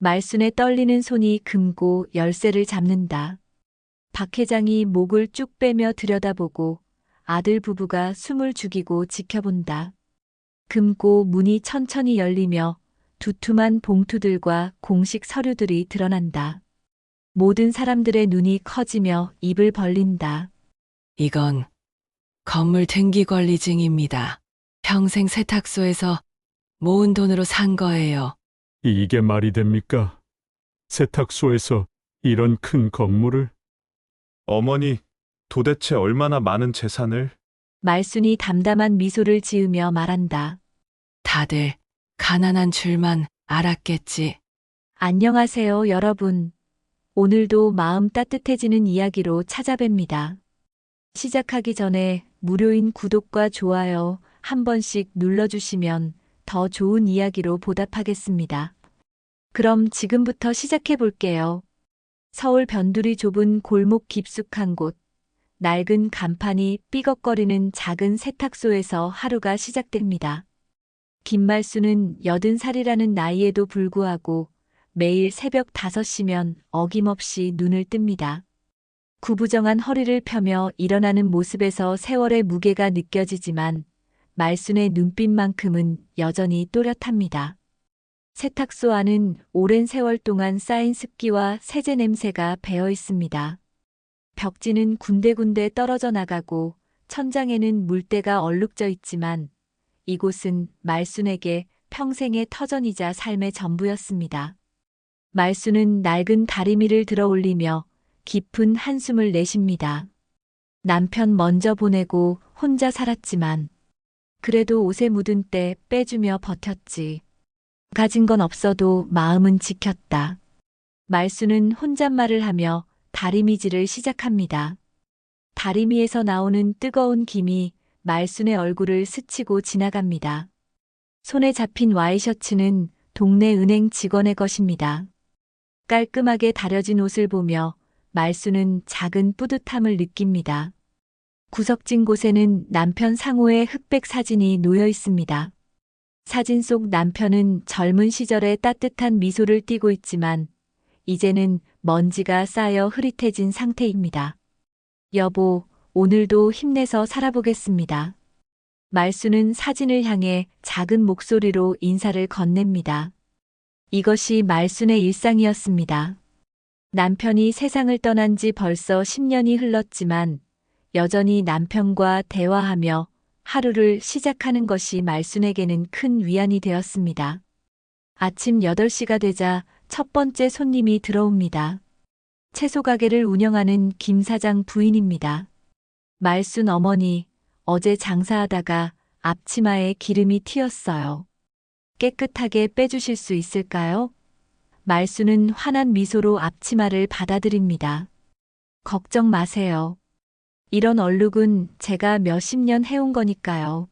말순의 떨리는 손이 금고 열쇠를 잡는다. 박 회장이 목을 쭉 빼며 들여다보고 아들 부부가 숨을 죽이고 지켜본다. 금고 문이 천천히 열리며 두툼한 봉투들과 공식 서류들이 드러난다. 모든 사람들의 눈이 커지며 입을 벌린다. 이건 건물 등기 권리증입니다. 평생 세탁소에서 모은 돈으로 산 거예요. 이게 말이 됩니까? 세탁소에서 이런 큰 건물을? 어머니, 도대체 얼마나 많은 재산을? 말순이 담담한 미소를 지으며 말한다. 다들 가난한 줄만 알았겠지. 안녕하세요, 여러분. 오늘도 마음 따뜻해지는 이야기로 찾아뵙니다. 시작하기 전에 무료인 구독과 좋아요 한 번씩 눌러주시면 더 좋은 이야기로 보답하겠습니다. 그럼 지금부터 시작해 볼게요. 서울 변두리 좁은 골목 깊숙한 곳, 낡은 간판이 삐걱거리는 작은 세탁소에서 하루가 시작됩니다. 김말수는 80살이라는 나이에도 불구하고 매일 새벽 5시면 어김없이 눈을 뜹니다. 구부정한 허리를 펴며 일어나는 모습에서 세월의 무게가 느껴지지만 말순의 눈빛만큼은 여전히 또렷합니다. 세탁소 안은 오랜 세월 동안 쌓인 습기와 세제 냄새가 배어 있습니다. 벽지는 군데군데 떨어져 나가고 천장에는 물때가 얼룩져 있지만 이곳은 말순에게 평생의 터전이자 삶의 전부였습니다. 말순은 낡은 다리미를 들어 올리며 깊은 한숨을 내쉽니다. 남편 먼저 보내고 혼자 살았지만 그래도 옷에 묻은 때 빼주며 버텼지. 가진 건 없어도 마음은 지켰다. 말순은 혼잣말을 하며 다리미질을 시작합니다. 다리미에서 나오는 뜨거운 김이 말순의 얼굴을 스치고 지나갑니다. 손에 잡힌 와이셔츠는 동네 은행 직원의 것입니다. 깔끔하게 다려진 옷을 보며 말순은 작은 뿌듯함을 느낍니다. 구석진 곳에는 남편 상호의 흑백 사진이 놓여 있습니다. 사진 속 남편은 젊은 시절의 따뜻한 미소를 띠고 있지만 이제는 먼지가 쌓여 흐릿해진 상태입니다. 여보, 오늘도 힘내서 살아보겠습니다. 말순은 사진을 향해 작은 목소리로 인사를 건넵니다. 이것이 말순의 일상이었습니다. 남편이 세상을 떠난 지 벌써 10년이 흘렀지만 여전히 남편과 대화하며 하루를 시작하는 것이 말순에게는 큰 위안이 되었습니다. 아침 8시가 되자 첫 번째 손님이 들어옵니다. 채소 가게를 운영하는 김 사장 부인입니다. 말순 어머니, 어제 장사하다가 앞치마에 기름이 튀었어요. 깨끗하게 빼주실 수 있을까요? 말순은 환한 미소로 앞치마를 받아들입니다. 걱정 마세요. 이런 얼룩은 제가 몇십 년 해온 거니까요.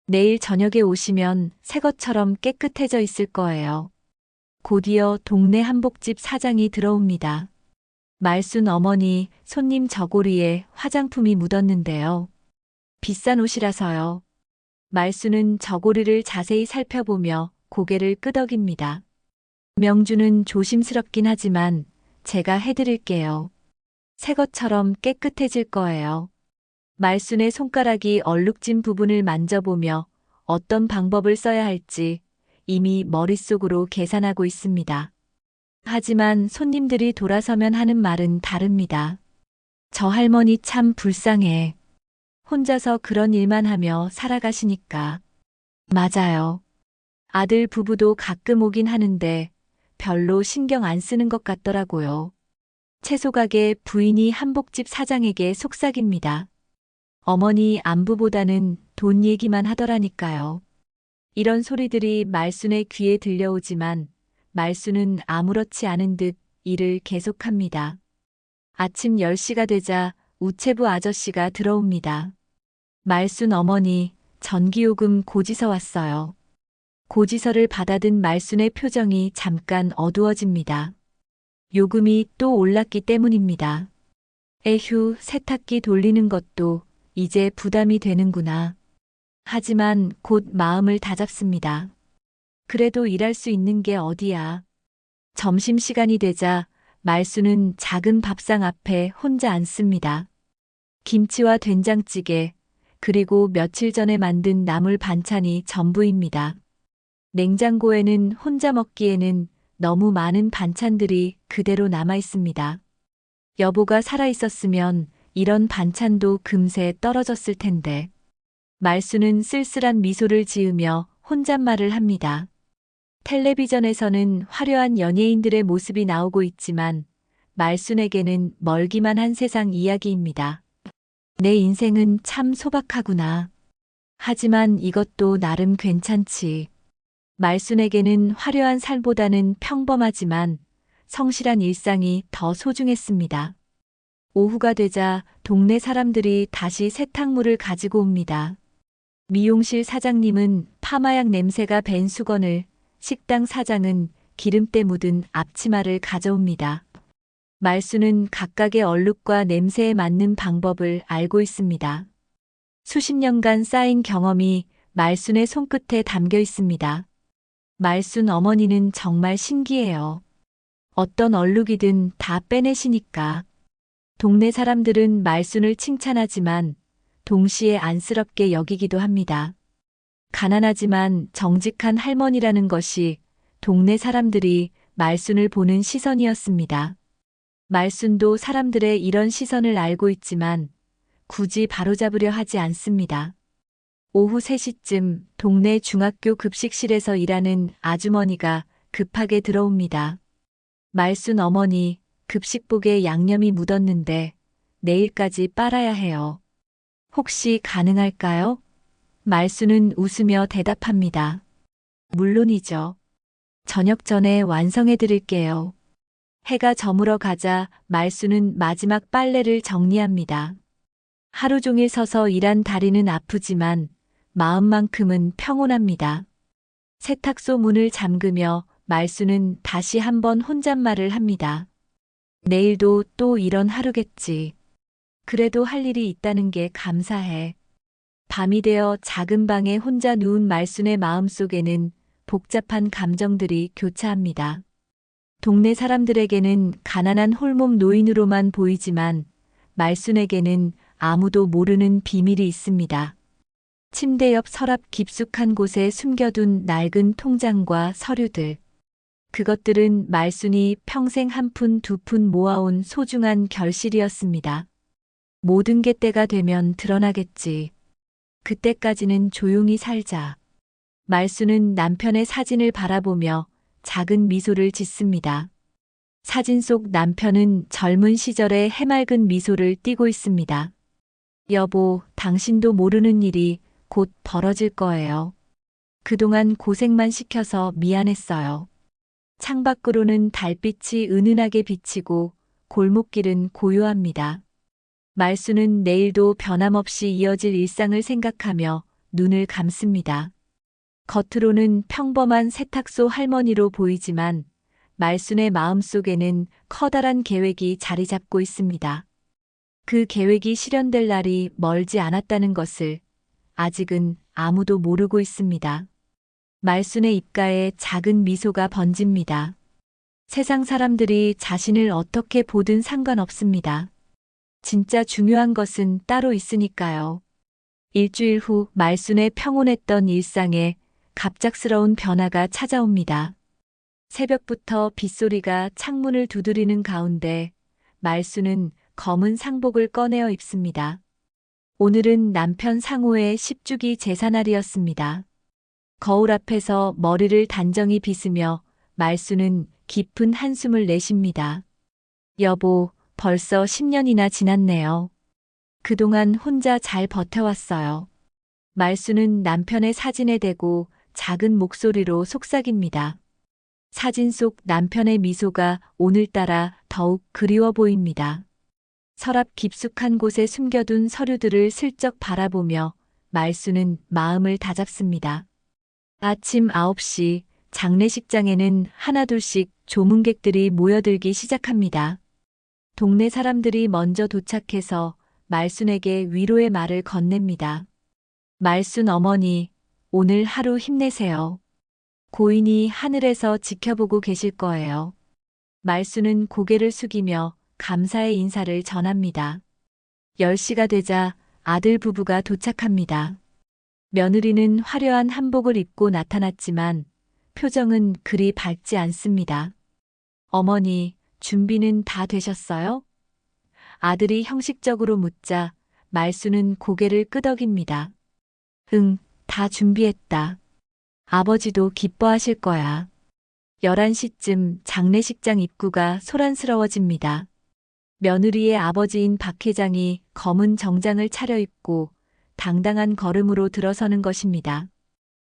내일 저녁에 오시면 새 것처럼 깨끗해져 있을 거예요. 곧이어 동네 한복집 사장이 들어옵니다. 말순 어머니, 손님 저고리에 화장품이 묻었는데요. 비싼 옷이라서요. 말순은 저고리를 자세히 살펴보며 고개를 끄덕입니다. 명주는 조심스럽긴 하지만 제가 해드릴게요. 새 것처럼 깨끗해질 거예요. 말순의 손가락이 얼룩진 부분을 만져보며 어떤 방법을 써야 할지 이미 머릿속으로 계산하고 있습니다. 하지만 손님들이 돌아서면 하는 말은 다릅니다. 저 할머니 참 불쌍해. 혼자서 그런 일만 하며 살아가시니까. 맞아요. 아들 부부도 가끔 오긴 하는데 별로 신경 안 쓰는 것 같더라고요. 채소 가게 부인이 한복집 사장에게 속삭입니다. 어머니 안부보다는 돈 얘기만 하더라니까요. 이런 소리들이 말순의 귀에 들려오지만 말순은 아무렇지 않은 듯 일을 계속합니다. 아침 10시가 되자 우체부 아저씨가 들어옵니다. 말순 어머니, 전기요금 고지서 왔어요. 고지서를 받아든 말순의 표정이 잠깐 어두워집니다. 요금이 또 올랐기 때문입니다. 에휴, 세탁기 돌리는 것도 이제 부담이 되는구나. 하지만 곧 마음을 다잡습니다. 그래도 일할 수 있는 게 어디야. 점심시간이 되자 말수는 작은 밥상 앞에 혼자 앉습니다. 김치와 된장찌개, 그리고 며칠 전에 만든 나물 반찬이 전부입니다. 냉장고에는 혼자 먹기에는 너무 많은 반찬들이 그대로 남아 있습니다. 여보가 살아있었으면 이런 반찬도 금세 떨어졌을 텐데. 말수는 쓸쓸한 미소를 지으며 혼잣말을 합니다. 텔레비전에서는 화려한 연예인들의 모습이 나오고 있지만 말순에게는 멀기만 한 세상 이야기입니다. 내 인생은 참 소박하구나. 하지만 이것도 나름 괜찮지. 말순에게는 화려한 삶보다는 평범하지만 성실한 일상이 더 소중했습니다. 오후가 되자 동네 사람들이 다시 세탁물을 가지고 옵니다. 미용실 사장님은 파마약 냄새가 밴 수건을, 식당 사장은 기름때 묻은 앞치마를 가져옵니다. 말수는 각각의 얼룩과 냄새에 맞는 방법을 알고 있습니다. 수십 년간 쌓인 경험이 말순의 손끝에 담겨 있습니다. 말순 어머니는 정말 신기해요. 어떤 얼룩이든 다 빼내시니까. 동네 사람들은 말순을 칭찬하지만 동시에 안쓰럽게 여기기도 합니다. 가난하지만 정직한 할머니라는 것이 동네 사람들이 말순을 보는 시선이었습니다. 말순도 사람들의 이런 시선을 알고 있지만 굳이 바로잡으려 하지 않습니다. 오후 3시쯤 동네 중학교 급식실에서 일하는 아주머니가 급하게 들어옵니다. 말순 어머니, 급식복에 양념이 묻었는데 내일까지 빨아야 해요. 혹시 가능할까요? 말수는 웃으며 대답합니다. 물론이죠. 저녁 전에 완성해 드릴게요. 해가 저물어 가자 말수는 마지막 빨래를 정리합니다. 하루 종일 서서 일한 다리는 아프지만 마음만큼은 평온합니다. 세탁소 문을 잠그며 말수는 다시 한번 혼잣말을 합니다. 내일도 또 이런 하루겠지. 그래도 할 일이 있다는 게 감사해. 밤이 되어 작은 방에 혼자 누운 말순의 마음속에는 복잡한 감정들이 교차합니다. 동네 사람들에게는 가난한 홀몸 노인으로만 보이지만 말순에게는 아무도 모르는 비밀이 있습니다. 침대 옆 서랍 깊숙한 곳에 숨겨둔 낡은 통장과 서류들. 그것들은 말순이 평생 한 푼 두 푼 모아온 소중한 결실이었습니다. 모든 게 때가 되면 드러나겠지. 그때까지는 조용히 살자. 말수는 남편의 사진을 바라보며 작은 미소를 짓습니다. 사진 속 남편은 젊은 시절의 해맑은 미소를 띠고 있습니다. 여보, 당신도 모르는 일이 곧 벌어질 거예요. 그동안 고생만 시켜서 미안했어요. 창밖으로는 달빛이 은은하게 비치고 골목길은 고요합니다. 말수는 내일도 변함없이 이어질 일상을 생각하며 눈을 감습니다. 겉으로는 평범한 세탁소 할머니로 보이지만 말순의 마음속에는 커다란 계획이 자리 잡고 있습니다. 그 계획이 실현될 날이 멀지 않았다는 것을 아직은 아무도 모르고 있습니다. 말순의 입가에 작은 미소가 번집니다. 세상 사람들이 자신을 어떻게 보든 상관없습니다. 진짜 중요한 것은 따로 있으니까요. 일주일 후 말순의 평온했던 일상에 갑작스러운 변화가 찾아옵니다. 새벽부터 빗소리가 창문을 두드리는 가운데 말순은 검은 상복을 꺼내어 입습니다. 오늘은 남편 상호의 10주기 제사날이었습니다. 거울 앞에서 머리를 단정히 빗으며 말순은 깊은 한숨을 내쉽니다. 여보, 벌써 10년이나 지났네요. 그동안 혼자 잘 버텨왔어요. 말수는 남편의 사진에 대고 작은 목소리로 속삭입니다. 사진 속 남편의 미소가 오늘따라 더욱 그리워 보입니다. 서랍 깊숙한 곳에 숨겨둔 서류들을 슬쩍 바라보며 말수는 마음을 다잡습니다. 아침 9시 장례식장에는 하나둘씩 조문객들이 모여들기 시작합니다. 동네 사람들이 먼저 도착해서 말순에게 위로의 말을 건넵니다. 말순 어머니, 오늘 하루 힘내세요. 고인이 하늘에서 지켜보고 계실 거예요. 말수는 고개를 숙이며 감사의 인사를 전합니다. 10시가 되자 아들 부부가 도착합니다. 며느리는 화려한 한복을 입고 나타났지만 표정은 그리 밝지 않습니다. 어머니, 준비는 다 되셨어요? 아들이 형식적으로 묻자 말수는 고개를 끄덕입니다. 응, 다 준비했다. 아버지도 기뻐하실 거야. 11시쯤 장례식장 입구가 소란스러워집니다. 며느리의 아버지인 박 회장이 검은 정장을 차려입고 당당한 걸음으로 들어서는 것입니다.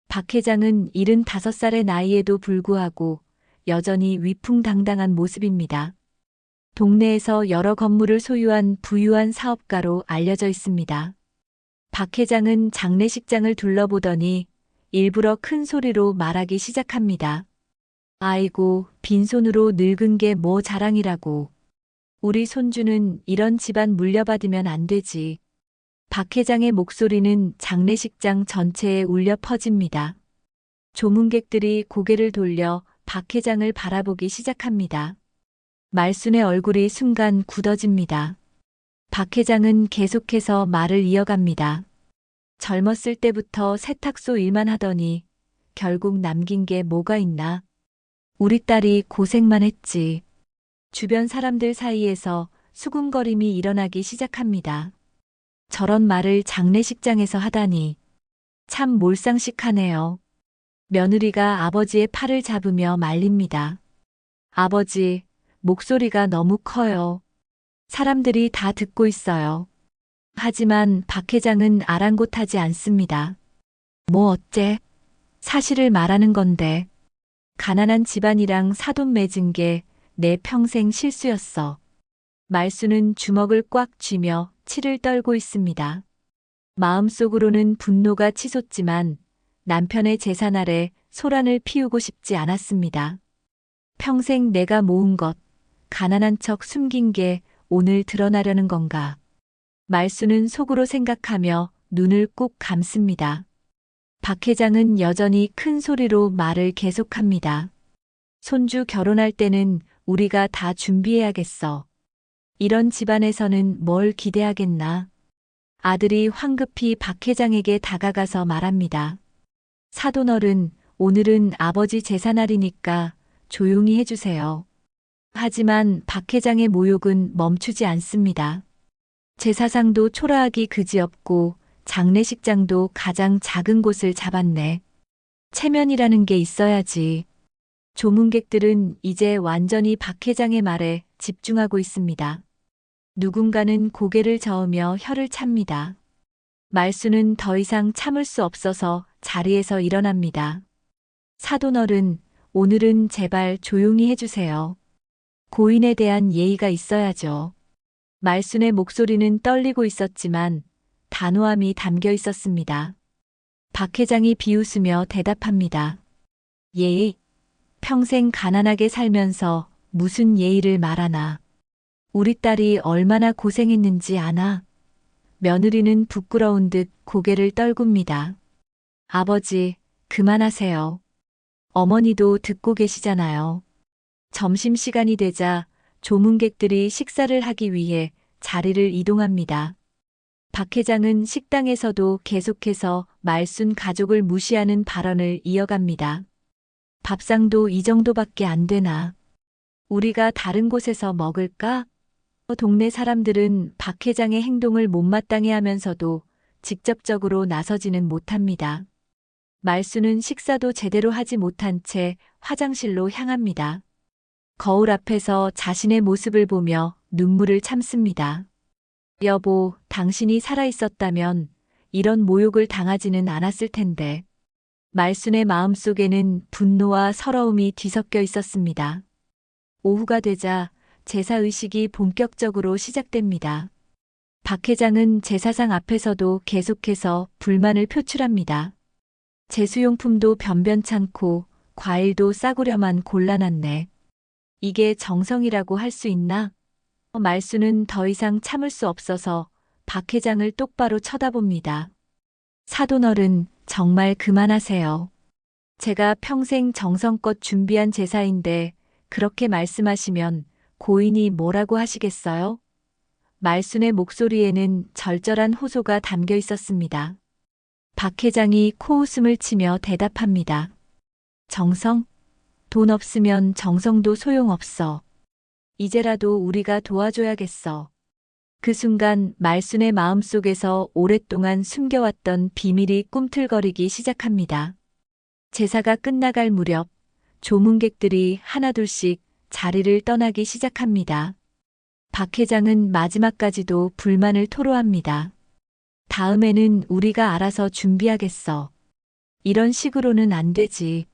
박 회장은 75살의 나이에도 불구하고 여전히 위풍당당한 모습입니다. 동네에서 여러 건물을 소유한 부유한 사업가로 알려져 있습니다. 박 회장은 장례식장을 둘러보더니 일부러 큰 소리로 말하기 시작합니다. 아이고, 빈손으로 늙은 게 뭐 자랑이라고. 우리 손주는 이런 집안 물려받으면 안 되지. 박 회장의 목소리는 장례식장 전체에 울려 퍼집니다. 조문객들이 고개를 돌려 박 회장을 바라보기 시작합니다. 말순의 얼굴이 순간 굳어집니다. 박 회장은 계속해서 말을 이어갑니다. 젊었을 때부터 세탁소 일만 하더니 결국 남긴 게 뭐가 있나? 우리 딸이 고생만 했지. 주변 사람들 사이에서 수군거림이 일어나기 시작합니다. 저런 말을 장례식장에서 하다니. 참 몰상식하네요. 며느리가 아버지의 팔을 잡으며 말립니다. 아버지, 목소리가 너무 커요. 사람들이 다 듣고 있어요. 하지만 박 회장은 아랑곳하지 않습니다. 뭐 어째? 사실을 말하는 건데. 가난한 집안이랑 사돈 맺은 게 내 평생 실수였어. 말수는 주먹을 꽉 쥐며 치를 떨고 있습니다. 마음속으로는 분노가 치솟지만 남편의 재산 아래 소란을 피우고 싶지 않았습니다. 평생 내가 모은 것, 가난한 척 숨긴 게 오늘 드러나려는 건가. 말수는 속으로 생각하며 눈을 꾹 감습니다. 박 회장은 여전히 큰 소리로 말을 계속합니다. 손주 결혼할 때는 우리가 다 준비해야겠어. 이런 집안에서는 뭘 기대하겠나. 아들이 황급히 박 회장에게 다가가서 말합니다. 사돈어른, 오늘은 아버지 제사날이니까 조용히 해주세요. 하지만 박 회장의 모욕은 멈추지 않습니다. 제사상도 초라하기 그지없고 장례식장도 가장 작은 곳을 잡았네. 체면이라는 게 있어야지. 조문객들은 이제 완전히 박 회장의 말에 집중하고 있습니다. 누군가는 고개를 저으며 혀를 찹니다. 말수는 더 이상 참을 수 없어서 자리에서 일어납니다. 사돈어른, 오늘은 제발 조용히 해주세요. 고인에 대한 예의가 있어야죠. 말순의 목소리는 떨리고 있었지만 단호함이 담겨 있었습니다. 박 회장이 비웃으며 대답합니다. 예의? 평생 가난하게 살면서 무슨 예의를 말하나. 우리 딸이 얼마나 고생했는지 아나. 며느리는 부끄러운 듯 고개를 떨굽니다. 아버지, 그만하세요. 어머니도 듣고 계시잖아요. 점심시간이 되자 조문객들이 식사를 하기 위해 자리를 이동합니다. 박 회장은 식당에서도 계속해서 말순 가족을 무시하는 발언을 이어갑니다. 밥상도 이 정도밖에 안 되나. 우리가 다른 곳에서 먹을까? 동네 사람들은 박 회장의 행동을 못마땅해 하면서도 직접적으로 나서지는 못합니다. 말순은 식사도 제대로 하지 못한 채 화장실로 향합니다. 거울 앞에서 자신의 모습을 보며 눈물을 참습니다. 여보, 당신이 살아있었다면 이런 모욕을 당하지는 않았을 텐데. 말순의 마음속에는 분노와 서러움이 뒤섞여 있었습니다. 오후가 되자 제사의식이 본격적으로 시작됩니다. 박 회장은 제사상 앞에서도 계속해서 불만을 표출합니다. 제수용품도 변변찮고 과일도 싸구려만 골라놨네. 이게 정성이라고 할 수 있나? 말수는 더 이상 참을 수 없어서 박 회장을 똑바로 쳐다봅니다. 사돈어른, 정말 그만하세요. 제가 평생 정성껏 준비한 제사인데 그렇게 말씀하시면 고인이 뭐라고 하시겠어요? 말순의 목소리에는 절절한 호소가 담겨 있었습니다. 박 회장이 코웃음을 치며 대답합니다. 정성? 돈 없으면 정성도 소용없어. 이제라도 우리가 도와줘야겠어. 그 순간 말순의 마음속에서 오랫동안 숨겨왔던 비밀이 꿈틀거리기 시작합니다. 제사가 끝나갈 무렵 조문객들이 하나둘씩 자리를 떠나기 시작합니다. 박 회장은 마지막까지도 불만을 토로합니다. 다음에는 우리가 알아서 준비하겠어. 이런 식으로는 안 되지.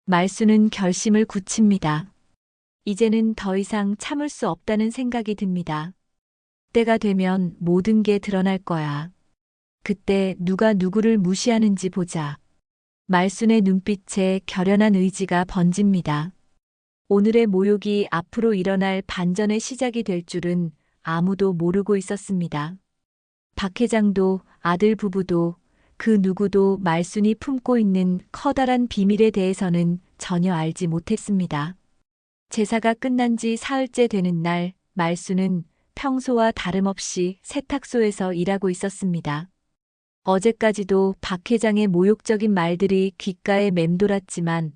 말순은 결심을 굳힙니다. 이제는 더 이상 참을 수 없다는 생각이 듭니다. 때가 되면 모든 게 드러날 거야. 그때 누가 누구를 무시하는지 보자. 말순의 눈빛에 결연한 의지가 번집니다. 오늘의 모욕이 앞으로 일어날 반전의 시작이 될 줄은 아무도 모르고 있었습니다. 박 회장도 아들 부부도 그 누구도 말순이 품고 있는 커다란 비밀에 대해서는 전혀 알지 못했습니다. 제사가 끝난 지 사흘째 되는 날, 말순은 평소와 다름없이 세탁소에서 일하고 있었습니다. 어제까지도 박 회장의 모욕적인 말들이 귓가에 맴돌았지만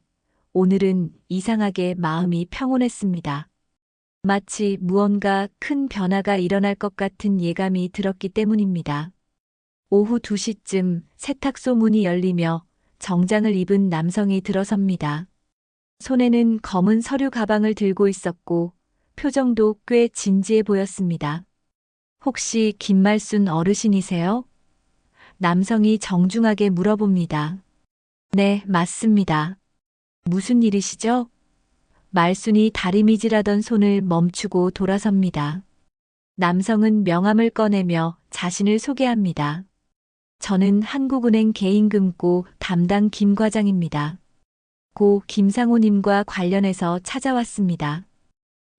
오늘은 이상하게 마음이 평온했습니다. 마치 무언가 큰 변화가 일어날 것 같은 예감이 들었기 때문입니다. 오후 2시쯤 세탁소 문이 열리며 정장을 입은 남성이 들어섭니다. 손에는 검은 서류 가방을 들고 있었고 표정도 꽤 진지해 보였습니다. 혹시 김말순 어르신이세요? 남성이 정중하게 물어봅니다. 네, 맞습니다. 무슨 일이시죠? 말순이 다리미질하던 손을 멈추고 돌아섭니다. 남성은 명함을 꺼내며 자신을 소개합니다. 저는 한국은행 개인금고 담당 김 과장입니다. 고 김상호님과 관련해서 찾아왔습니다.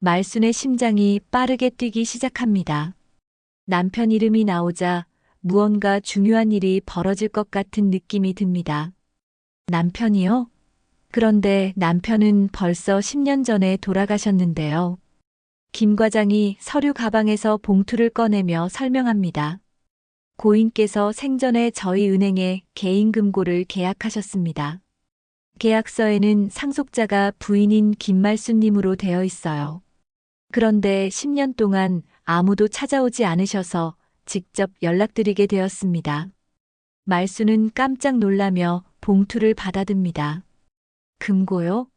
말순의 심장이 빠르게 뛰기 시작합니다. 남편 이름이 나오자 무언가 중요한 일이 벌어질 것 같은 느낌이 듭니다. 남편이요? 그런데 남편은 벌써 10년 전에 돌아가셨는데요. 김 과장이 서류 가방에서 봉투를 꺼내며 설명합니다. 고인께서 생전에 저희 은행에 개인금고를 계약하셨습니다. 계약서에는 상속자가 부인인 김말순님으로 되어 있어요. 그런데 10년 동안 아무도 찾아오지 않으셔서 직접 연락드리게 되었습니다. 말순은 깜짝 놀라며 봉투를 받아듭니다. 금고요?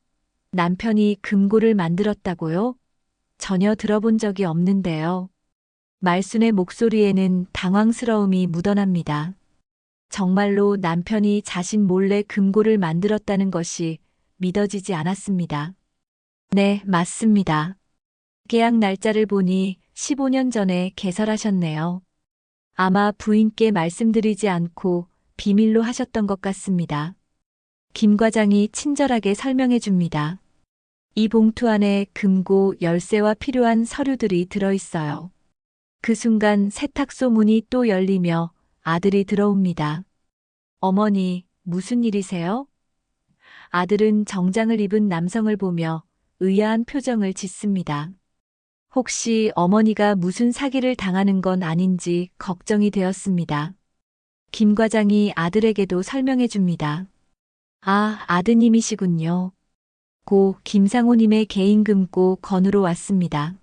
남편이 금고를 만들었다고요? 전혀 들어본 적이 없는데요. 말순의 목소리에는 당황스러움이 묻어납니다. 정말로 남편이 자신 몰래 금고를 만들었다는 것이 믿어지지 않았습니다. 네, 맞습니다. 계약 날짜를 보니 15년 전에 개설하셨네요. 아마 부인께 말씀드리지 않고 비밀로 하셨던 것 같습니다. 김 과장이 친절하게 설명해 줍니다. 이 봉투 안에 금고 열쇠와 필요한 서류들이 들어있어요. 그 순간 세탁소 문이 또 열리며 아들이 들어옵니다. 어머니, 무슨 일이세요? 아들은 정장을 입은 남성을 보며 의아한 표정을 짓습니다. 혹시 어머니가 무슨 사기를 당하는 건 아닌지 걱정이 되었습니다. 김 과장이 아들에게도 설명해 줍니다. 아, 아드님이시군요. 고 김상호님의 개인금고 건으로 왔습니다.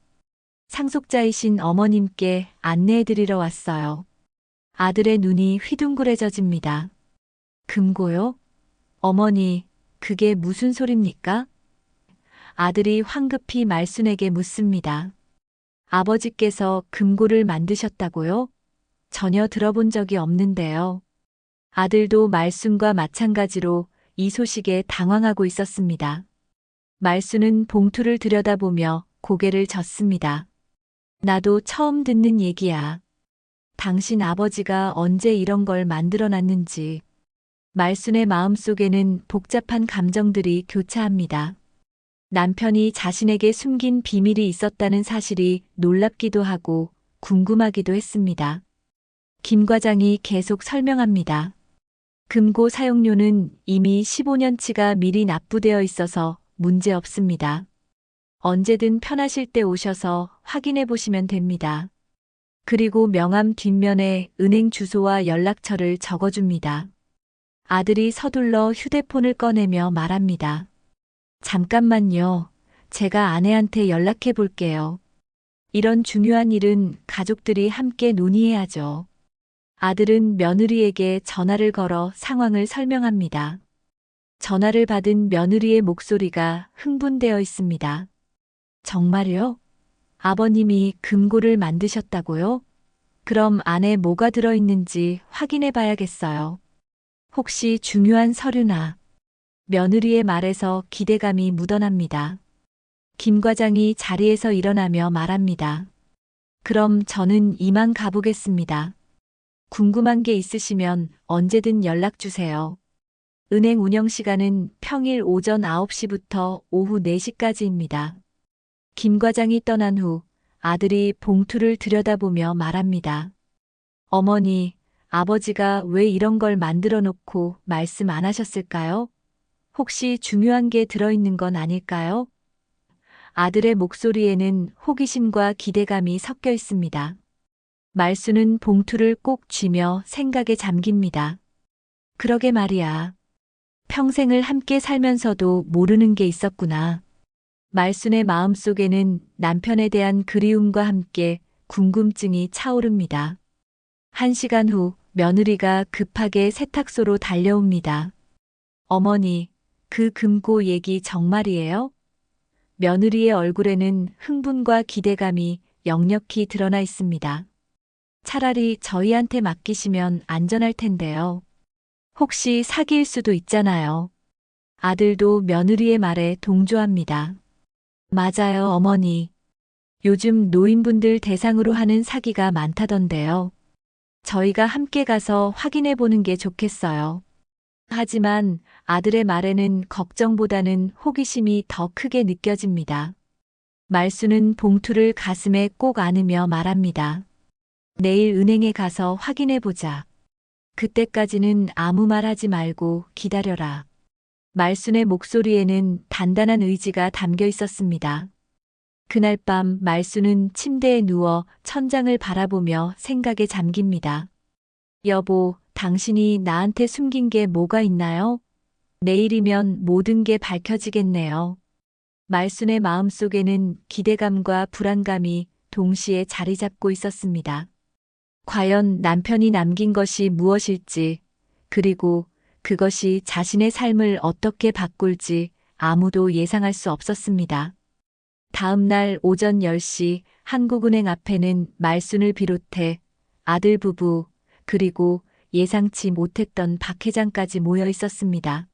상속자이신 어머님께 안내해드리러 왔어요. 아들의 눈이 휘둥그레져집니다. 금고요? 어머니, 그게 무슨 소립니까? 아들이 황급히 말순에게 묻습니다. 아버지께서 금고를 만드셨다고요? 전혀 들어본 적이 없는데요. 아들도 말순과 마찬가지로 이 소식에 당황하고 있었습니다. 말순은 봉투를 들여다보며 고개를 젓습니다. 나도 처음 듣는 얘기야. 당신 아버지가 언제 이런 걸 만들어놨는지. 말순의 마음속에는 복잡한 감정들이 교차합니다. 남편이 자신에게 숨긴 비밀이 있었다는 사실이 놀랍기도 하고 궁금하기도 했습니다. 김 과장이 계속 설명합니다. 금고 사용료는 이미 15년치가 미리 납부되어 있어서 문제 없습니다. 언제든 편하실 때 오셔서 확인해 보시면 됩니다. 그리고 명함 뒷면에 은행 주소와 연락처를 적어줍니다. 아들이 서둘러 휴대폰을 꺼내며 말합니다. 잠깐만요. 제가 아내한테 연락해 볼게요. 이런 중요한 일은 가족들이 함께 논의해야죠. 아들은 며느리에게 전화를 걸어 상황을 설명합니다. 전화를 받은 며느리의 목소리가 흥분되어 있습니다. 정말요? 아버님이 금고를 만드셨다고요? 그럼 안에 뭐가 들어있는지 확인해 봐야겠어요. 혹시 중요한 서류나 며느리의 말에서 기대감이 묻어납니다. 김 과장이 자리에서 일어나며 말합니다. 그럼 저는 이만 가보겠습니다. 궁금한 게 있으시면 언제든 연락 주세요. 은행 운영 시간은 평일 오전 9시부터 오후 4시까지입니다. 김 과장이 떠난 후 아들이 봉투를 들여다보며 말합니다. 어머니, 아버지가 왜 이런 걸 만들어 놓고 말씀 안 하셨을까요? 혹시 중요한 게 들어있는 건 아닐까요? 아들의 목소리에는 호기심과 기대감이 섞여 있습니다. 말수는 봉투를 꼭 쥐며 생각에 잠깁니다. 그러게 말이야. 평생을 함께 살면서도 모르는 게 있었구나. 말순의 마음속에는 남편에 대한 그리움과 함께 궁금증이 차오릅니다. 1시간 후 며느리가 급하게 세탁소로 달려옵니다. 어머니, 그 금고 얘기 정말이에요? 며느리의 얼굴에는 흥분과 기대감이 역력히 드러나 있습니다. 차라리 저희한테 맡기시면 안전할 텐데요. 혹시 사기일 수도 있잖아요. 아들도 며느리의 말에 동조합니다. 맞아요, 어머니. 요즘 노인분들 대상으로 하는 사기가 많다던데요. 저희가 함께 가서 확인해 보는 게 좋겠어요. 하지만 아들의 말에는 걱정보다는 호기심이 더 크게 느껴집니다. 말수는 봉투를 가슴에 꼭 안으며 말합니다. 내일 은행에 가서 확인해 보자. 그때까지는 아무 말 하지 말고 기다려라. 말순의 목소리에는 단단한 의지가 담겨 있었습니다. 그날 밤 말순은 침대에 누워 천장을 바라보며 생각에 잠깁니다. 여보, 당신이 나한테 숨긴 게 뭐가 있나요? 내일이면 모든 게 밝혀지겠네요. 말순의 마음속에는 기대감과 불안감이 동시에 자리 잡고 있었습니다. 과연 남편이 남긴 것이 무엇일지, 그리고 그것이 자신의 삶을 어떻게 바꿀지 아무도 예상할 수 없었습니다. 다음 날 오전 10시 한국은행 앞에는 말순을 비롯해 아들 부부, 그리고 예상치 못했던 박 회장까지 모여 있었습니다.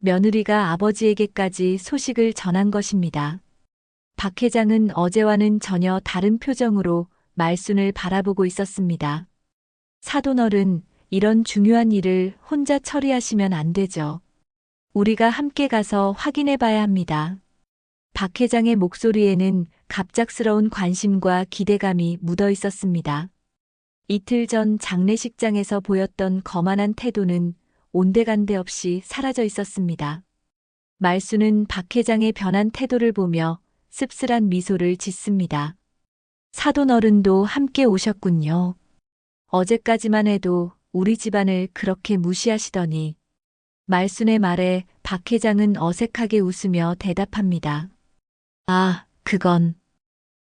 며느리가 아버지에게까지 소식을 전한 것입니다. 박 회장은 어제와는 전혀 다른 표정으로 말순을 바라보고 있었습니다. 사돈어른, 이런 중요한 일을 혼자 처리하시면 안 되죠. 우리가 함께 가서 확인해 봐야 합니다. 박 회장의 목소리에는 갑작스러운 관심과 기대감이 묻어 있었습니다. 이틀 전 장례식장에서 보였던 거만한 태도는 온데간데 없이 사라져 있었습니다. 말수는 박 회장의 변한 태도를 보며 씁쓸한 미소를 짓습니다. 사돈 어른도 함께 오셨군요. 어제까지만 해도 우리 집안을 그렇게 무시하시더니. 말순의 말에 박 회장은 어색하게 웃으며 대답합니다. 아, 그건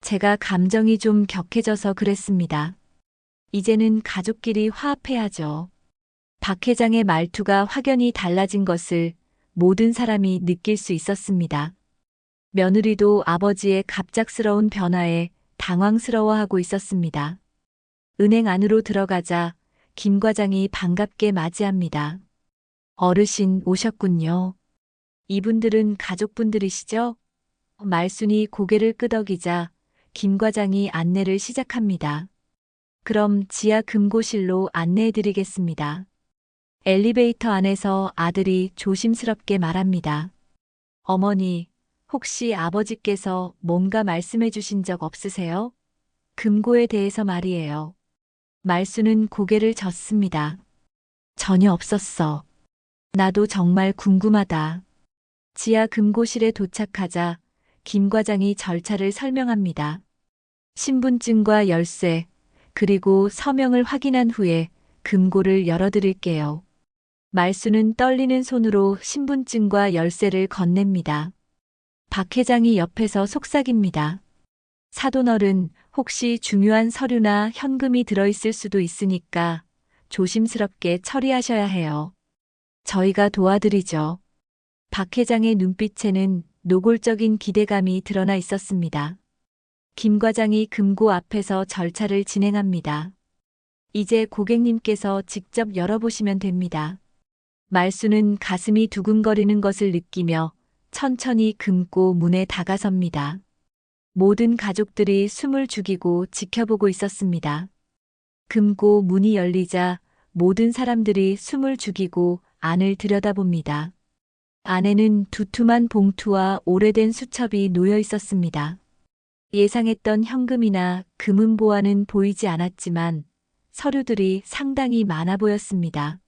제가 감정이 좀 격해져서 그랬습니다. 이제는 가족끼리 화합해야죠. 박 회장의 말투가 확연히 달라진 것을 모든 사람이 느낄 수 있었습니다. 며느리도 아버지의 갑작스러운 변화에 당황스러워하고 있었습니다. 은행 안으로 들어가자 김 과장이 반갑게 맞이합니다. 어르신 오셨군요. 이분들은 가족분들이시죠? 말순이 고개를 끄덕이자 김 과장이 안내를 시작합니다. 그럼 지하 금고실로 안내해 드리겠습니다. 엘리베이터 안에서 아들이 조심스럽게 말합니다. 어머니, 혹시 아버지께서 뭔가 말씀해 주신 적 없으세요? 금고에 대해서 말이에요. 말수는 고개를 젓습니다. 전혀 없었어. 나도 정말 궁금하다. 지하 금고실에 도착하자 김 과장이 절차를 설명합니다. 신분증과 열쇠, 그리고 서명을 확인한 후에 금고를 열어드릴게요. 말수는 떨리는 손으로 신분증과 열쇠를 건넵니다. 박 회장이 옆에서 속삭입니다. 사돈어른, 혹시 중요한 서류나 현금이 들어있을 수도 있으니까 조심스럽게 처리하셔야 해요. 저희가 도와드리죠. 박 회장의 눈빛에는 노골적인 기대감이 드러나 있었습니다. 김 과장이 금고 앞에서 절차를 진행합니다. 이제 고객님께서 직접 열어보시면 됩니다. 말수는 가슴이 두근거리는 것을 느끼며 천천히 금고 문에 다가섭니다. 모든 가족들이 숨을 죽이고 지켜보고 있었습니다. 금고 문이 열리자 모든 사람들이 숨을 죽이고 안을 들여다봅니다. 안에는 두툼한 봉투와 오래된 수첩이 놓여 있었습니다. 예상했던 현금이나 금은보화는 보이지 않았지만 서류들이 상당히 많아 보였습니다.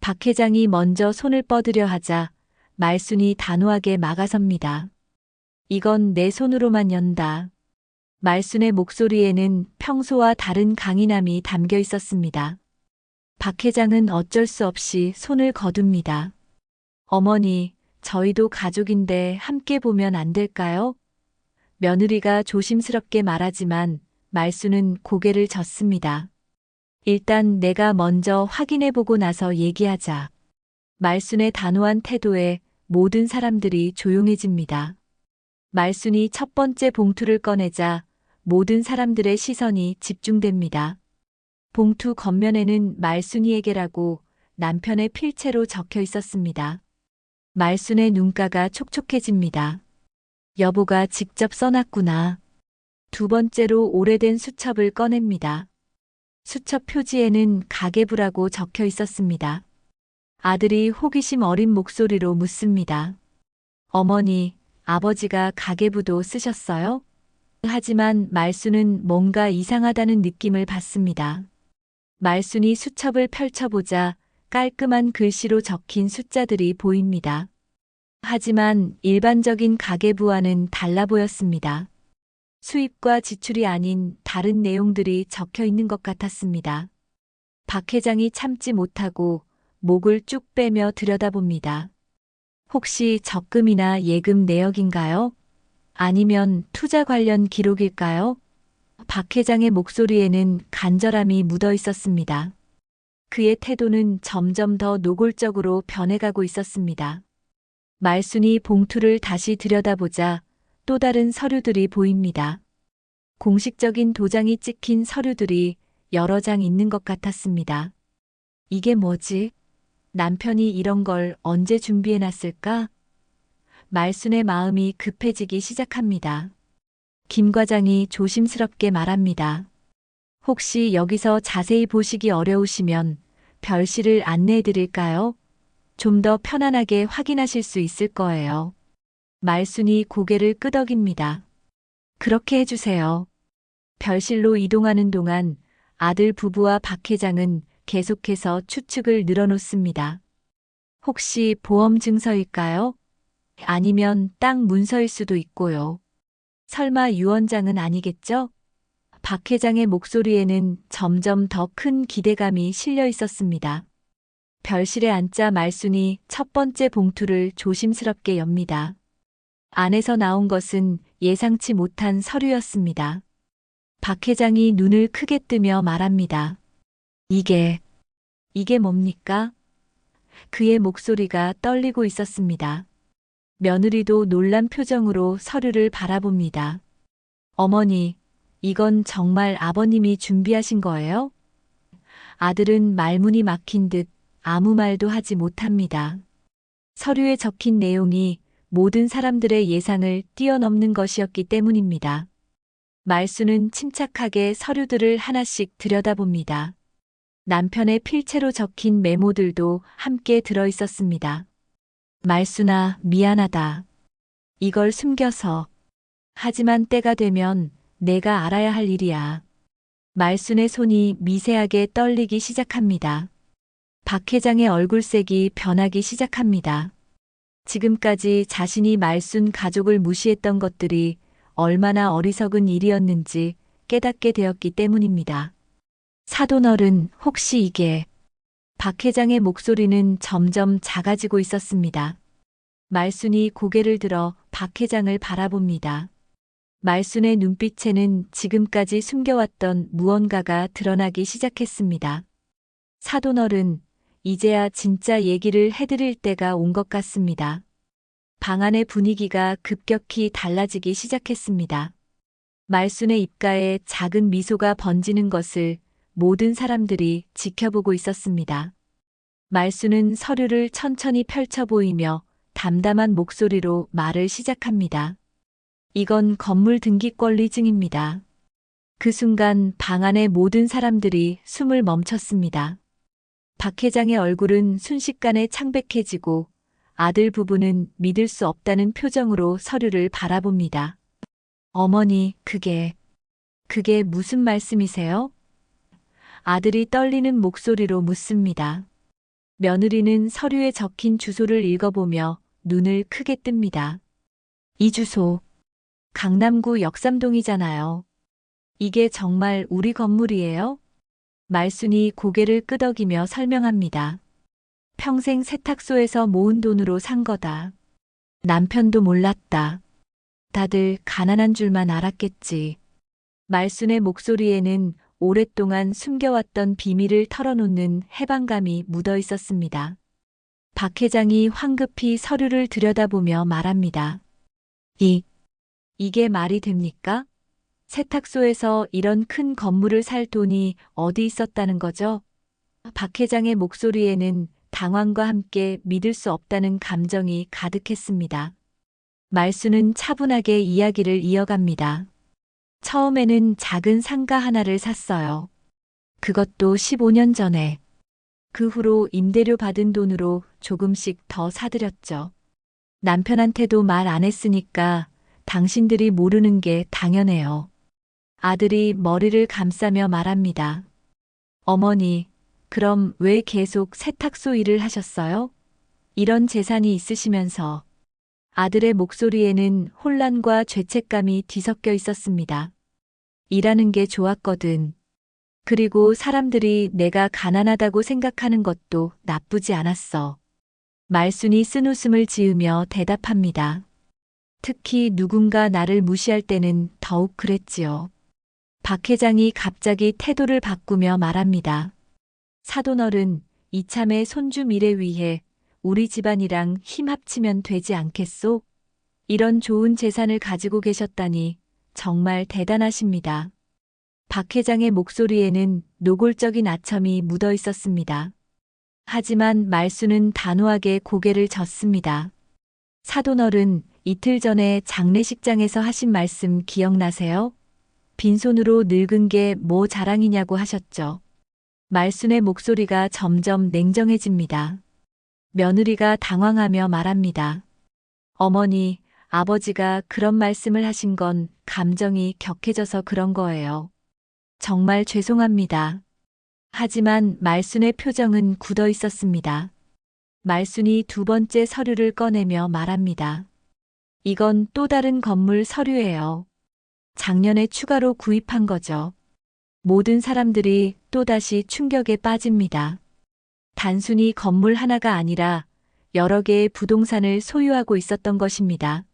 박 회장이 먼저 손을 뻗으려 하자 말순이 단호하게 막아섭니다. 이건 내 손으로만 연다. 말순의 목소리에는 평소와 다른 강인함이 담겨 있었습니다. 박 회장은 어쩔 수 없이 손을 거둡니다. 어머니, 저희도 가족인데 함께 보면 안 될까요? 며느리가 조심스럽게 말하지만 말순은 고개를 젓습니다. 일단 내가 먼저 확인해보고 나서 얘기하자. 말순의 단호한 태도에 모든 사람들이 조용해집니다. 말순이 첫 번째 봉투를 꺼내자 모든 사람들의 시선이 집중됩니다. 봉투 겉면에는 말순이에게라고 남편의 필체로 적혀 있었습니다. 말순의 눈가가 촉촉해집니다. 여보가 직접 써놨구나. 두 번째로 오래된 수첩을 꺼냅니다. 수첩 표지에는 가계부라고 적혀 있었습니다. 아들이 호기심 어린 목소리로 묻습니다. 어머니, 아버지가 가계부도 쓰셨어요? 하지만 말순은 뭔가 이상하다는 느낌을 받습니다. 말순이 수첩을 펼쳐보자 깔끔한 글씨로 적힌 숫자들이 보입니다. 하지만 일반적인 가계부와는 달라 보였습니다. 수입과 지출이 아닌 다른 내용들이 적혀 있는 것 같았습니다. 박 회장이 참지 못하고 목을 쭉 빼며 들여다봅니다. 혹시 적금이나 예금 내역인가요? 아니면 투자 관련 기록일까요? 박 회장의 목소리에는 간절함이 묻어 있었습니다. 그의 태도는 점점 더 노골적으로 변해가고 있었습니다. 말순이 봉투를 다시 들여다보자 또 다른 서류들이 보입니다. 공식적인 도장이 찍힌 서류들이 여러 장 있는 것 같았습니다. 이게 뭐지? 남편이 이런 걸 언제 준비해놨을까? 말순의 마음이 급해지기 시작합니다. 김 과장이 조심스럽게 말합니다. 혹시 여기서 자세히 보시기 어려우시면 별실을 안내해드릴까요? 좀 더 편안하게 확인하실 수 있을 거예요. 말순이 고개를 끄덕입니다. 그렇게 해주세요. 별실로 이동하는 동안 아들 부부와 박 회장은 계속해서 추측을 늘어놓습니다. 혹시 보험 증서일까요? 아니면 땅 문서일 수도 있고요. 설마 유언장은 아니겠죠? 박 회장의 목소리에는 점점 더 큰 기대감이 실려 있었습니다. 별실에 앉자 말순이 첫 번째 봉투를 조심스럽게 엽니다. 안에서 나온 것은 예상치 못한 서류였습니다. 박 회장이 눈을 크게 뜨며 말합니다. 이게 뭡니까? 그의 목소리가 떨리고 있었습니다. 며느리도 놀란 표정으로 서류를 바라봅니다. 어머니, 이건 정말 아버님이 준비하신 거예요? 아들은 말문이 막힌 듯 아무 말도 하지 못합니다. 서류에 적힌 내용이 모든 사람들의 예상을 뛰어넘는 것이었기 때문입니다. 말수는 침착하게 서류들을 하나씩 들여다봅니다. 남편의 필체로 적힌 메모들도 함께 들어 있었습니다. 말수나 미안하다. 이걸 숨겨서. 하지만 때가 되면 내가 알아야 할 일이야. 말순의 손이 미세하게 떨리기 시작합니다. 박 회장의 얼굴색이 변하기 시작합니다. 지금까지 자신이 말순 가족을 무시했던 것들이 얼마나 어리석은 일이었는지 깨닫게 되었기 때문입니다. 사돈어른, 혹시 이게... 박 회장의 목소리는 점점 작아지고 있었습니다. 말순이 고개를 들어 박 회장을 바라봅니다. 말순의 눈빛에는 지금까지 숨겨왔던 무언가가 드러나기 시작했습니다. 사돈어른, 이제야 진짜 얘기를 해드릴 때가 온 것 같습니다. 방 안의 분위기가 급격히 달라지기 시작했습니다. 말순의 입가에 작은 미소가 번지는 것을 모든 사람들이 지켜보고 있었습니다. 말순은 서류를 천천히 펼쳐 보이며 담담한 목소리로 말을 시작합니다. 이건 건물 등기권리증입니다. 그 순간 방 안의 모든 사람들이 숨을 멈췄습니다. 박 회장의 얼굴은 순식간에 창백해지고 아들 부부는 믿을 수 없다는 표정으로 서류를 바라봅니다. 어머니, 그게 무슨 말씀이세요? 아들이 떨리는 목소리로 묻습니다. 며느리는 서류에 적힌 주소를 읽어보며 눈을 크게 뜹니다. 이 주소, 강남구 역삼동이잖아요. 이게 정말 우리 건물이에요? 말순이 고개를 끄덕이며 설명합니다. 평생 세탁소에서 모은 돈으로 산 거다. 남편도 몰랐다. 다들 가난한 줄만 알았겠지. 말순의 목소리에는 오랫동안 숨겨왔던 비밀을 털어놓는 해방감이 묻어 있었습니다. 박 회장이 황급히 서류를 들여다보며 말합니다. 이게 말이 됩니까? 세탁소에서 이런 큰 건물을 살 돈이 어디 있었다는 거죠? 박 회장의 목소리에는 당황과 함께 믿을 수 없다는 감정이 가득했습니다. 말순은 차분하게 이야기를 이어갑니다. 처음에는 작은 상가 하나를 샀어요. 그것도 15년 전에. 그 후로 임대료 받은 돈으로 조금씩 더 사들였죠. 남편한테도 말 안 했으니까 당신들이 모르는 게 당연해요. 아들이 머리를 감싸며 말합니다. 어머니, 그럼 왜 계속 세탁소 일을 하셨어요? 이런 재산이 있으시면서. 아들의 목소리에는 혼란과 죄책감이 뒤섞여 있었습니다. 일하는 게 좋았거든. 그리고 사람들이 내가 가난하다고 생각하는 것도 나쁘지 않았어. 말순이 쓴웃음을 지으며 대답합니다. 특히 누군가 나를 무시할 때는 더욱 그랬지요. 박 회장이 갑자기 태도를 바꾸며 말합니다. 사돈어른, 이참에 손주 미래 위해 우리 집안이랑 힘 합치면 되지 않겠소? 이런 좋은 재산을 가지고 계셨다니 정말 대단하십니다. 박 회장의 목소리에는 노골적인 아첨이 묻어 있었습니다. 하지만 말순은 단호하게 고개를 젓습니다. 사돈어른, 이틀 전에 장례식장에서 하신 말씀 기억나세요? 빈손으로 늙은 게 뭐 자랑이냐고 하셨죠. 말순의 목소리가 점점 냉정해집니다. 며느리가 당황하며 말합니다. 어머니, 아버지가 그런 말씀을 하신 건 감정이 격해져서 그런 거예요. 정말 죄송합니다. 하지만 말순의 표정은 굳어 있었습니다. 말순이 두 번째 서류를 꺼내며 말합니다. 이건 또 다른 건물 서류예요. 작년에 추가로 구입한 거죠. 모든 사람들이 또다시 충격에 빠집니다. 단순히 건물 하나가 아니라 여러 개의 부동산을 소유하고 있었던 것입니다.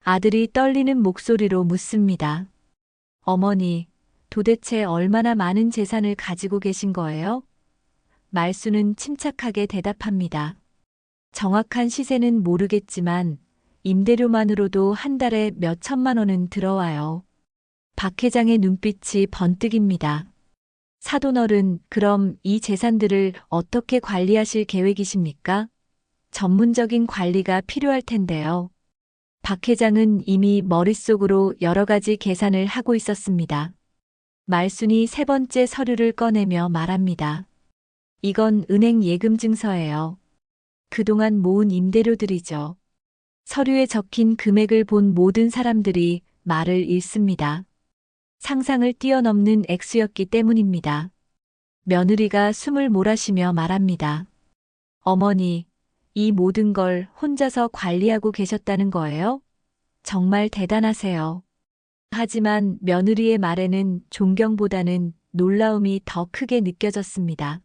아들이 떨리는 목소리로 묻습니다. 어머니, 도대체 얼마나 많은 재산을 가지고 계신 거예요? 말순은 침착하게 대답합니다. 정확한 시세는 모르겠지만 임대료만으로도 한 달에 몇 천만 원은 들어와요. 박 회장의 눈빛이 번뜩입니다. 사돈어른, 그럼 이 재산들을 어떻게 관리하실 계획이십니까? 전문적인 관리가 필요할 텐데요. 박 회장은 이미 머릿속으로 여러 가지 계산을 하고 있었습니다. 말순이 세 번째 서류를 꺼내며 말합니다. 이건 은행 예금 증서예요. 그동안 모은 임대료들이죠. 서류에 적힌 금액을 본 모든 사람들이 말을 잃습니다. 상상을 뛰어넘는 액수였기 때문입니다. 며느리가 숨을 몰아쉬며 말합니다. 어머니, 이 모든 걸 혼자서 관리하고 계셨다는 거예요? 정말 대단하세요. 하지만 며느리의 말에는 존경보다는 놀라움이 더 크게 느껴졌습니다.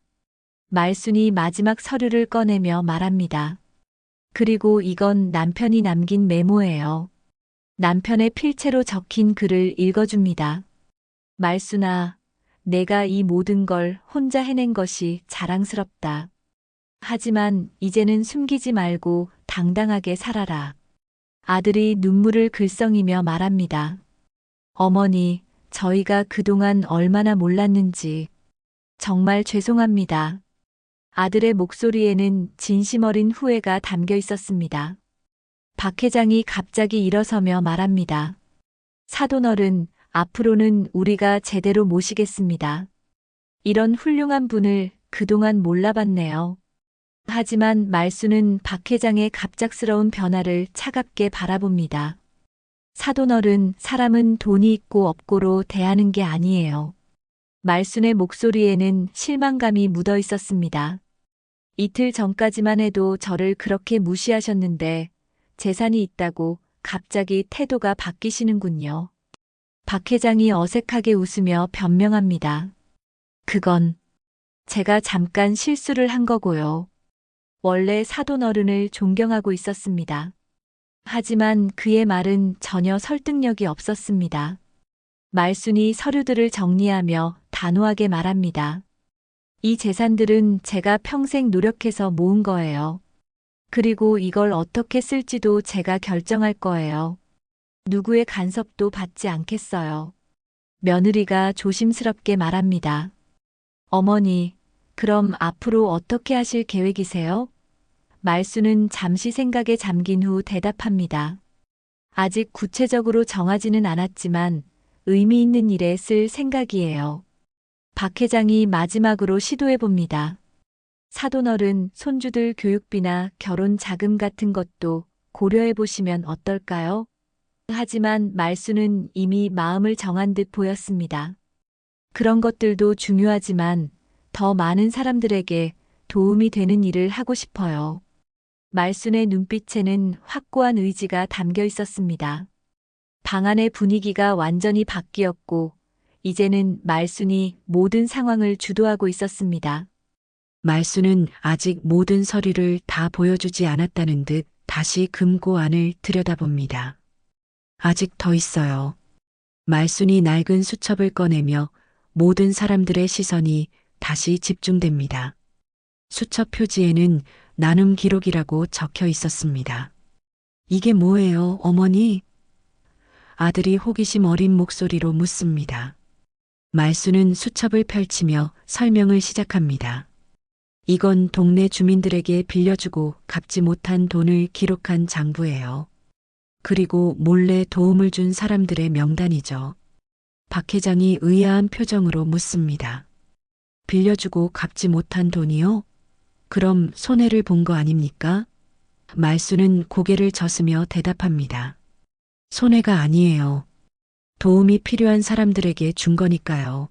말순이 마지막 서류를 꺼내며 말합니다. 그리고 이건 남편이 남긴 메모예요. 남편의 필체로 적힌 글을 읽어줍니다. 말순아, 내가 이 모든 걸 혼자 해낸 것이 자랑스럽다. 하지만 이제는 숨기지 말고 당당하게 살아라. 아들이 눈물을 글썽이며 말합니다. 어머니, 저희가 그동안 얼마나 몰랐는지 정말 죄송합니다. 아들의 목소리에는 진심 어린 후회가 담겨 있었습니다. 박 회장이 갑자기 일어서며 말합니다. 사돈어른, 앞으로는 우리가 제대로 모시겠습니다. 이런 훌륭한 분을 그동안 몰라봤네요. 하지만 말수는 박 회장의 갑작스러운 변화를 차갑게 바라봅니다. 사돈어른, 사람은 돈이 있고 없고로 대하는 게 아니에요. 말순의 목소리에는 실망감이 묻어 있었습니다. 이틀 전까지만 해도 저를 그렇게 무시하셨는데 재산이 있다고 갑자기 태도가 바뀌시는군요. 박 회장이 어색하게 웃으며 변명합니다. 그건 제가 잠깐 실수를 한 거고요. 원래 사돈어른을 존경하고 있었습니다. 하지만 그의 말은 전혀 설득력이 없었습니다. 말순이 서류들을 정리하며 단호하게 말합니다. 이 재산들은 제가 평생 노력해서 모은 거예요. 그리고 이걸 어떻게 쓸지도 제가 결정할 거예요. 누구의 간섭도 받지 않겠어요. 며느리가 조심스럽게 말합니다. 어머니, 그럼 앞으로 어떻게 하실 계획이세요? 말수는 잠시 생각에 잠긴 후 대답합니다. 아직 구체적으로 정하지는 않았지만 의미 있는 일에 쓸 생각이에요. 박 회장이 마지막으로 시도해 봅니다. 사돈어른, 손주들 교육비나 결혼 자금 같은 것도 고려해 보시면 어떨까요? 하지만 말수는 이미 마음을 정한 듯 보였습니다. 그런 것들도 중요하지만 더 많은 사람들에게 도움이 되는 일을 하고 싶어요. 말순의 눈빛에는 확고한 의지가 담겨 있었습니다. 방 안의 분위기가 완전히 바뀌었고, 이제는 말순이 모든 상황을 주도하고 있었습니다. 말수는 아직 모든 서류를 다 보여주지 않았다는 듯 다시 금고 안을 들여다봅니다. 아직 더 있어요. 말순이 낡은 수첩을 꺼내며 모든 사람들의 시선이 다시 집중됩니다. 수첩 표지에는 나눔 기록이라고 적혀 있었습니다. 이게 뭐예요, 어머니? 아들이 호기심 어린 목소리로 묻습니다. 말수는 수첩을 펼치며 설명을 시작합니다. 이건 동네 주민들에게 빌려주고 갚지 못한 돈을 기록한 장부예요. 그리고 몰래 도움을 준 사람들의 명단이죠. 박 회장이 의아한 표정으로 묻습니다. 빌려주고 갚지 못한 돈이요? 그럼 손해를 본 거 아닙니까? 말수는 고개를 젓으며 대답합니다. 손해가 아니에요. 도움이 필요한 사람들에게 준 거니까요.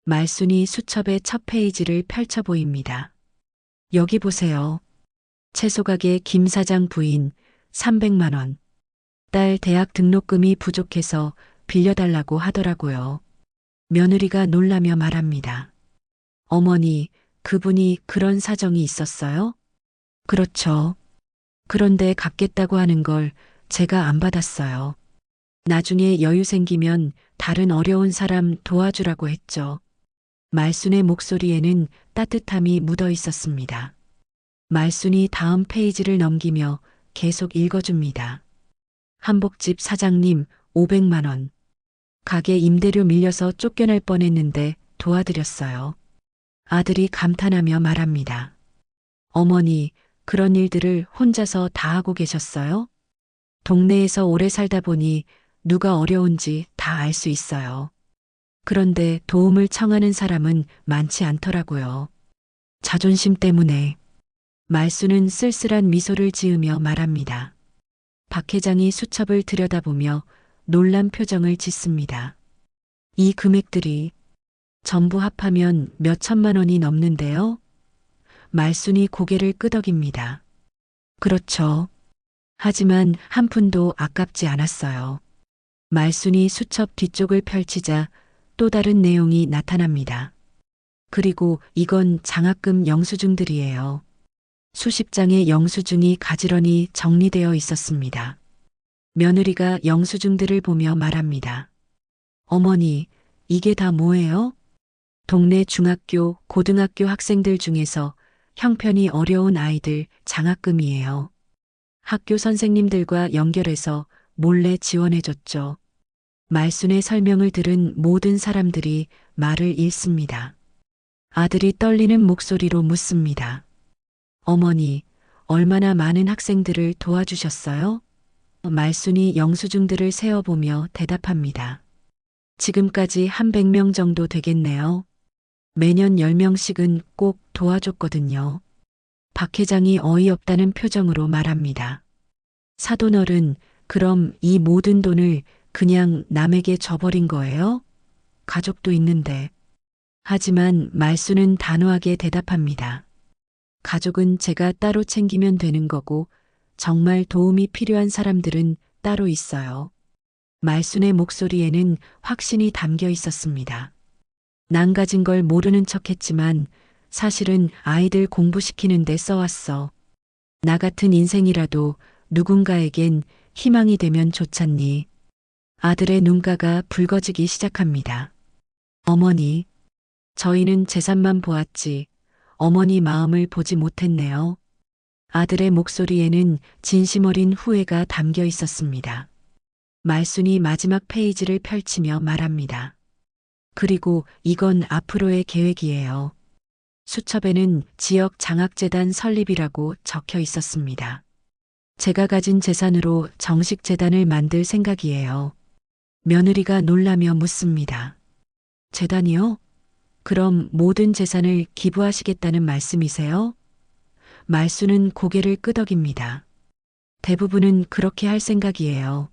말순이 수첩의 첫 페이지를 펼쳐 보입니다. 여기 보세요. 채소가게 김 사장 부인 300만 원. 딸 대학 등록금이 부족해서 빌려달라고 하더라고요. 며느리가 놀라며 말합니다. 어머니, 그분이 그런 사정이 있었어요? 그렇죠. 그런데 갚겠다고 하는 걸 제가 안 받았어요. 나중에 여유 생기면 다른 어려운 사람 도와주라고 했죠. 말순의 목소리에는 따뜻함이 묻어 있었습니다. 말순이 다음 페이지를 넘기며 계속 읽어줍니다. 한복집 사장님 500만 원. 가게 임대료 밀려서 쫓겨날 뻔했는데 도와드렸어요. 아들이 감탄하며 말합니다. 어머니, 그런 일들을 혼자서 다 하고 계셨어요? 동네에서 오래 살다 보니 누가 어려운지 다 알 수 있어요. 그런데 도움을 청하는 사람은 많지 않더라고요. 자존심 때문에. 말수는 쓸쓸한 미소를 지으며 말합니다. 박 회장이 수첩을 들여다보며 놀란 표정을 짓습니다. 이 금액들이 전부 합하면 몇 천만 원이 넘는데요? 말순이 고개를 끄덕입니다. 그렇죠. 하지만 한 푼도 아깝지 않았어요. 말순이 수첩 뒤쪽을 펼치자 또 다른 내용이 나타납니다. 그리고 이건 장학금 영수증들이에요. 수십 장의 영수증이 가지런히 정리되어 있었습니다. 며느리가 영수증들을 보며 말합니다. 어머니, 이게 다 뭐예요? 동네 중학교, 고등학교 학생들 중에서 형편이 어려운 아이들 장학금이에요. 학교 선생님들과 연결해서 몰래 지원해줬죠. 말순의 설명을 들은 모든 사람들이 말을 잃습니다. 아들이 떨리는 목소리로 묻습니다. 어머니, 얼마나 많은 학생들을 도와주셨어요? 말순이 영수증들을 세어보며 대답합니다. 지금까지 한 100명 정도 되겠네요. 매년 10명씩은 꼭 도와줬거든요. 박 회장이 어이없다는 표정으로 말합니다. 사돈어른, 그럼 이 모든 돈을 그냥 남에게 줘버린 거예요? 가족도 있는데. 하지만 말순은 단호하게 대답합니다. 가족은 제가 따로 챙기면 되는 거고 정말 도움이 필요한 사람들은 따로 있어요. 말순의 목소리에는 확신이 담겨 있었습니다. 망가진 걸 모르는 척했지만 사실은 아이들 공부시키는 데 써왔어. 나 같은 인생이라도 누군가에겐 희망이 되면 좋잖니. 아들의 눈가가 붉어지기 시작합니다. 어머니, 저희는 재산만 보았지 어머니 마음을 보지 못했네요. 아들의 목소리에는 진심 어린 후회가 담겨 있었습니다. 말순이 마지막 페이지를 펼치며 말합니다. 그리고 이건 앞으로의 계획이에요. 수첩에는 지역 장학재단 설립이라고 적혀 있었습니다. 제가 가진 재산으로 정식 재단을 만들 생각이에요. 며느리가 놀라며 묻습니다. 재단이요? 그럼 모든 재산을 기부하시겠다는 말씀이세요? 말순은 고개를 끄덕입니다. 대부분은 그렇게 할 생각이에요.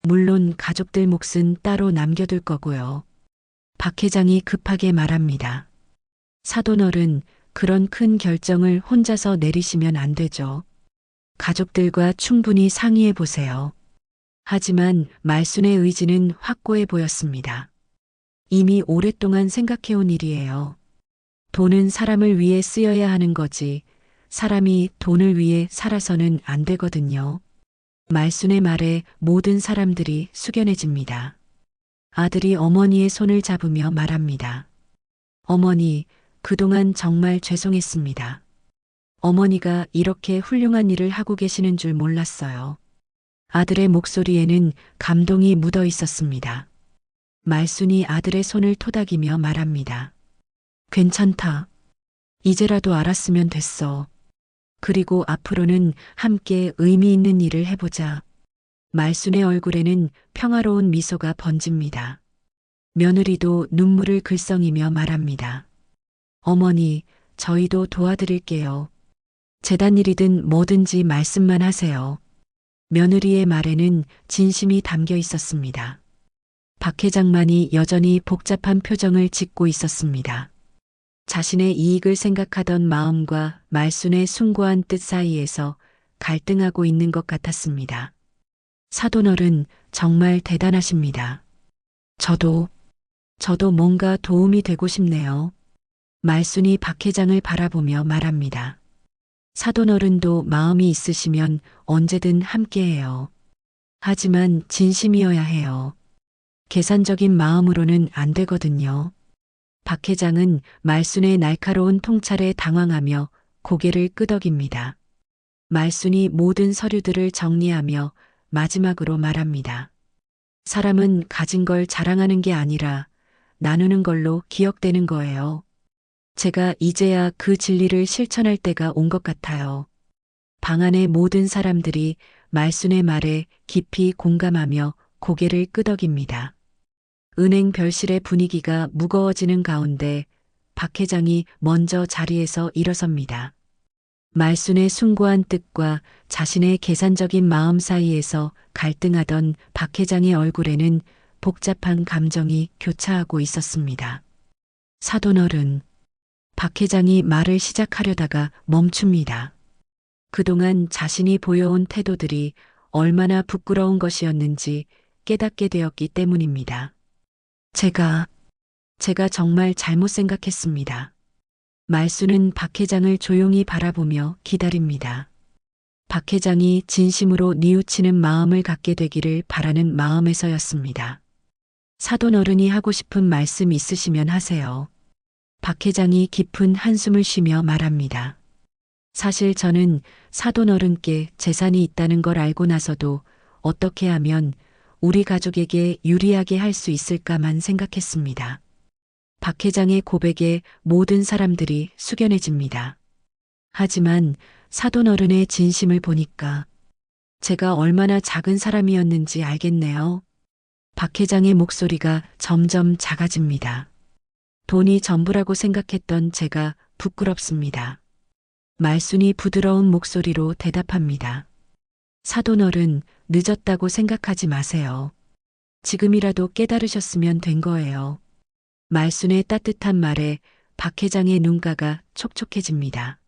물론 가족들 몫은 따로 남겨둘 거고요. 박 회장이 급하게 말합니다. 사돈어른, 그런 큰 결정을 혼자서 내리시면 안 되죠. 가족들과 충분히 상의해 보세요. 하지만 말순의 의지는 확고해 보였습니다. 이미 오랫동안 생각해온 일이에요. 돈은 사람을 위해 쓰여야 하는 거지, 사람이 돈을 위해 살아서는 안 되거든요. 말순의 말에 모든 사람들이 숙연해집니다. 아들이 어머니의 손을 잡으며 말합니다. 어머니, 그동안 정말 죄송했습니다. 어머니가 이렇게 훌륭한 일을 하고 계시는 줄 몰랐어요. 아들의 목소리에는 감동이 묻어 있었습니다. 말순이 아들의 손을 토닥이며 말합니다. 괜찮다. 이제라도 알았으면 됐어. 그리고 앞으로는 함께 의미 있는 일을 해보자. 말순의 얼굴에는 평화로운 미소가 번집니다. 며느리도 눈물을 글썽이며 말합니다. 어머니, 저희도 도와드릴게요. 재단 일이든 뭐든지 말씀만 하세요. 며느리의 말에는 진심이 담겨 있었습니다. 박 회장만이 여전히 복잡한 표정을 짓고 있었습니다. 자신의 이익을 생각하던 마음과 말순의 숭고한 뜻 사이에서 갈등하고 있는 것 같았습니다. 사돈어른, 정말 대단하십니다. 저도 뭔가 도움이 되고 싶네요. 말순이 박 회장을 바라보며 말합니다. 사돈어른도 마음이 있으시면 언제든 함께해요. 하지만 진심이어야 해요. 계산적인 마음으로는 안 되거든요. 박 회장은 말순의 날카로운 통찰에 당황하며 고개를 끄덕입니다. 말순이 모든 서류들을 정리하며 마지막으로 말합니다. 사람은 가진 걸 자랑하는 게 아니라 나누는 걸로 기억되는 거예요. 제가 이제야 그 진리를 실천할 때가 온 것 같아요. 방 안의 모든 사람들이 말순의 말에 깊이 공감하며 고개를 끄덕입니다. 은행 별실의 분위기가 무거워지는 가운데 박 회장이 먼저 자리에서 일어섭니다. 말순의 숭고한 뜻과 자신의 계산적인 마음 사이에서 갈등하던 박 회장의 얼굴에는 복잡한 감정이 교차하고 있었습니다. 사돈어른, 박 회장이 말을 시작하려다가 멈춥니다. 그동안 자신이 보여온 태도들이 얼마나 부끄러운 것이었는지 깨닫게 되었기 때문입니다. 제가 정말 잘못 생각했습니다. 말수는 박 회장을 조용히 바라보며 기다립니다. 박 회장이 진심으로 뉘우치는 마음을 갖게 되기를 바라는 마음에서였습니다. 사돈 어른이 하고 싶은 말씀 있으시면 하세요. 박 회장이 깊은 한숨을 쉬며 말합니다. 사실 저는 사돈 어른께 재산이 있다는 걸 알고 나서도 어떻게 하면 우리 가족에게 유리하게 할 수 있을까만 생각했습니다. 박 회장의 고백에 모든 사람들이 숙연해집니다. 하지만 사돈 어른의 진심을 보니까 제가 얼마나 작은 사람이었는지 알겠네요. 박 회장의 목소리가 점점 작아집니다. 돈이 전부라고 생각했던 제가 부끄럽습니다. 말순이 부드러운 목소리로 대답합니다. 사돈 어른, 늦었다고 생각하지 마세요. 지금이라도 깨달으셨으면 된 거예요. 말순의 따뜻한 말에 박 회장의 눈가가 촉촉해집니다.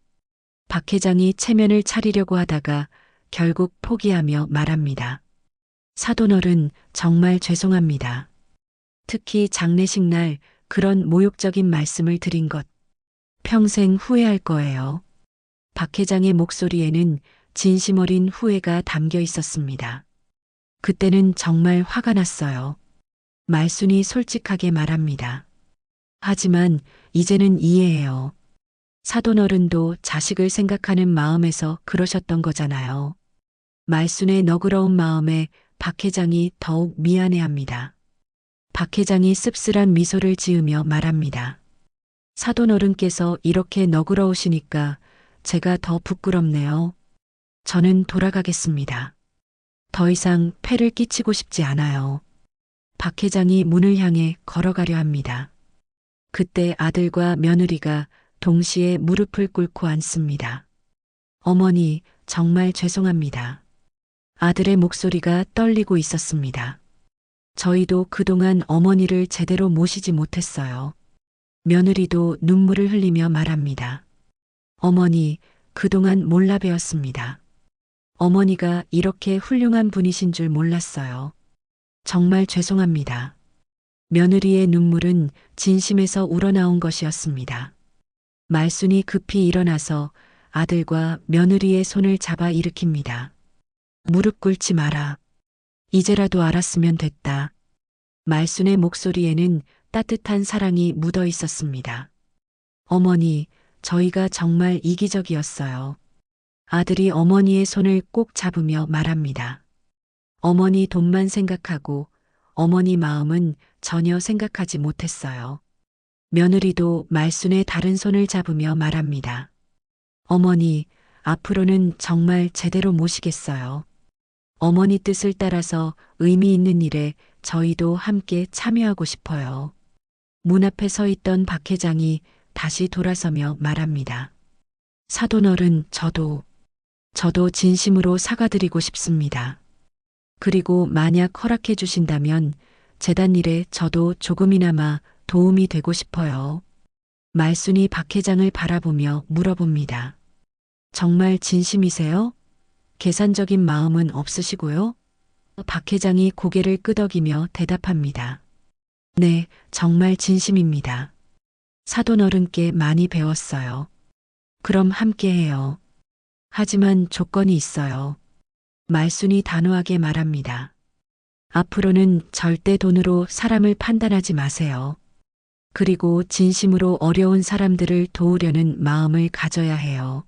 박 회장이 체면을 차리려고 하다가 결국 포기하며 말합니다. 사돈 어른, 정말 죄송합니다. 특히 장례식 날 그런 모욕적인 말씀을 드린 것 평생 후회할 거예요. 박 회장의 목소리에는 진심 어린 후회가 담겨 있었습니다. 그때는 정말 화가 났어요. 말순이 솔직하게 말합니다. 하지만 이제는 이해해요. 사돈 어른도 자식을 생각하는 마음에서 그러셨던 거잖아요. 말순의 너그러운 마음에 박 회장이 더욱 미안해합니다. 박 회장이 씁쓸한 미소를 지으며 말합니다. 사돈 어른께서 이렇게 너그러우시니까 제가 더 부끄럽네요. 저는 돌아가겠습니다. 더 이상 폐를 끼치고 싶지 않아요. 박 회장이 문을 향해 걸어가려 합니다. 그때 아들과 며느리가 동시에 무릎을 꿇고 앉습니다. 어머니, 정말 죄송합니다. 아들의 목소리가 떨리고 있었습니다. 저희도 그동안 어머니를 제대로 모시지 못했어요. 며느리도 눈물을 흘리며 말합니다. 어머니, 그동안 몰라 배웠습니다. 어머니가 이렇게 훌륭한 분이신 줄 몰랐어요. 정말 죄송합니다. 며느리의 눈물은 진심에서 우러나온 것이었습니다. 말순이 급히 일어나서 아들과 며느리의 손을 잡아 일으킵니다. 무릎 꿇지 마라. 이제라도 알았으면 됐다. 말순의 목소리에는 따뜻한 사랑이 묻어 있었습니다. 어머니, 저희가 정말 이기적이었어요. 아들이 어머니의 손을 꼭 잡으며 말합니다. 어머니 돈만 생각하고 어머니 마음은 전혀 생각하지 못했어요. 며느리도 말순의 다른 손을 잡으며 말합니다. 어머니, 앞으로는 정말 제대로 모시겠어요. 어머니 뜻을 따라서 의미 있는 일에 저희도 함께 참여하고 싶어요. 문 앞에 서 있던 박 회장이 다시 돌아서며 말합니다. 사돈 어른, 저도 진심으로 사과드리고 싶습니다. 그리고 만약 허락해 주신다면 재단 일에 저도 조금이나마 도움이 되고 싶어요. 말순이 박 회장을 바라보며 물어봅니다. 정말 진심이세요? 계산적인 마음은 없으시고요? 박 회장이 고개를 끄덕이며 대답합니다. 네, 정말 진심입니다. 사돈 어른께 많이 배웠어요. 그럼 함께해요. 하지만 조건이 있어요. 말순이 단호하게 말합니다. 앞으로는 절대 돈으로 사람을 판단하지 마세요. 그리고 진심으로 어려운 사람들을 도우려는 마음을 가져야 해요.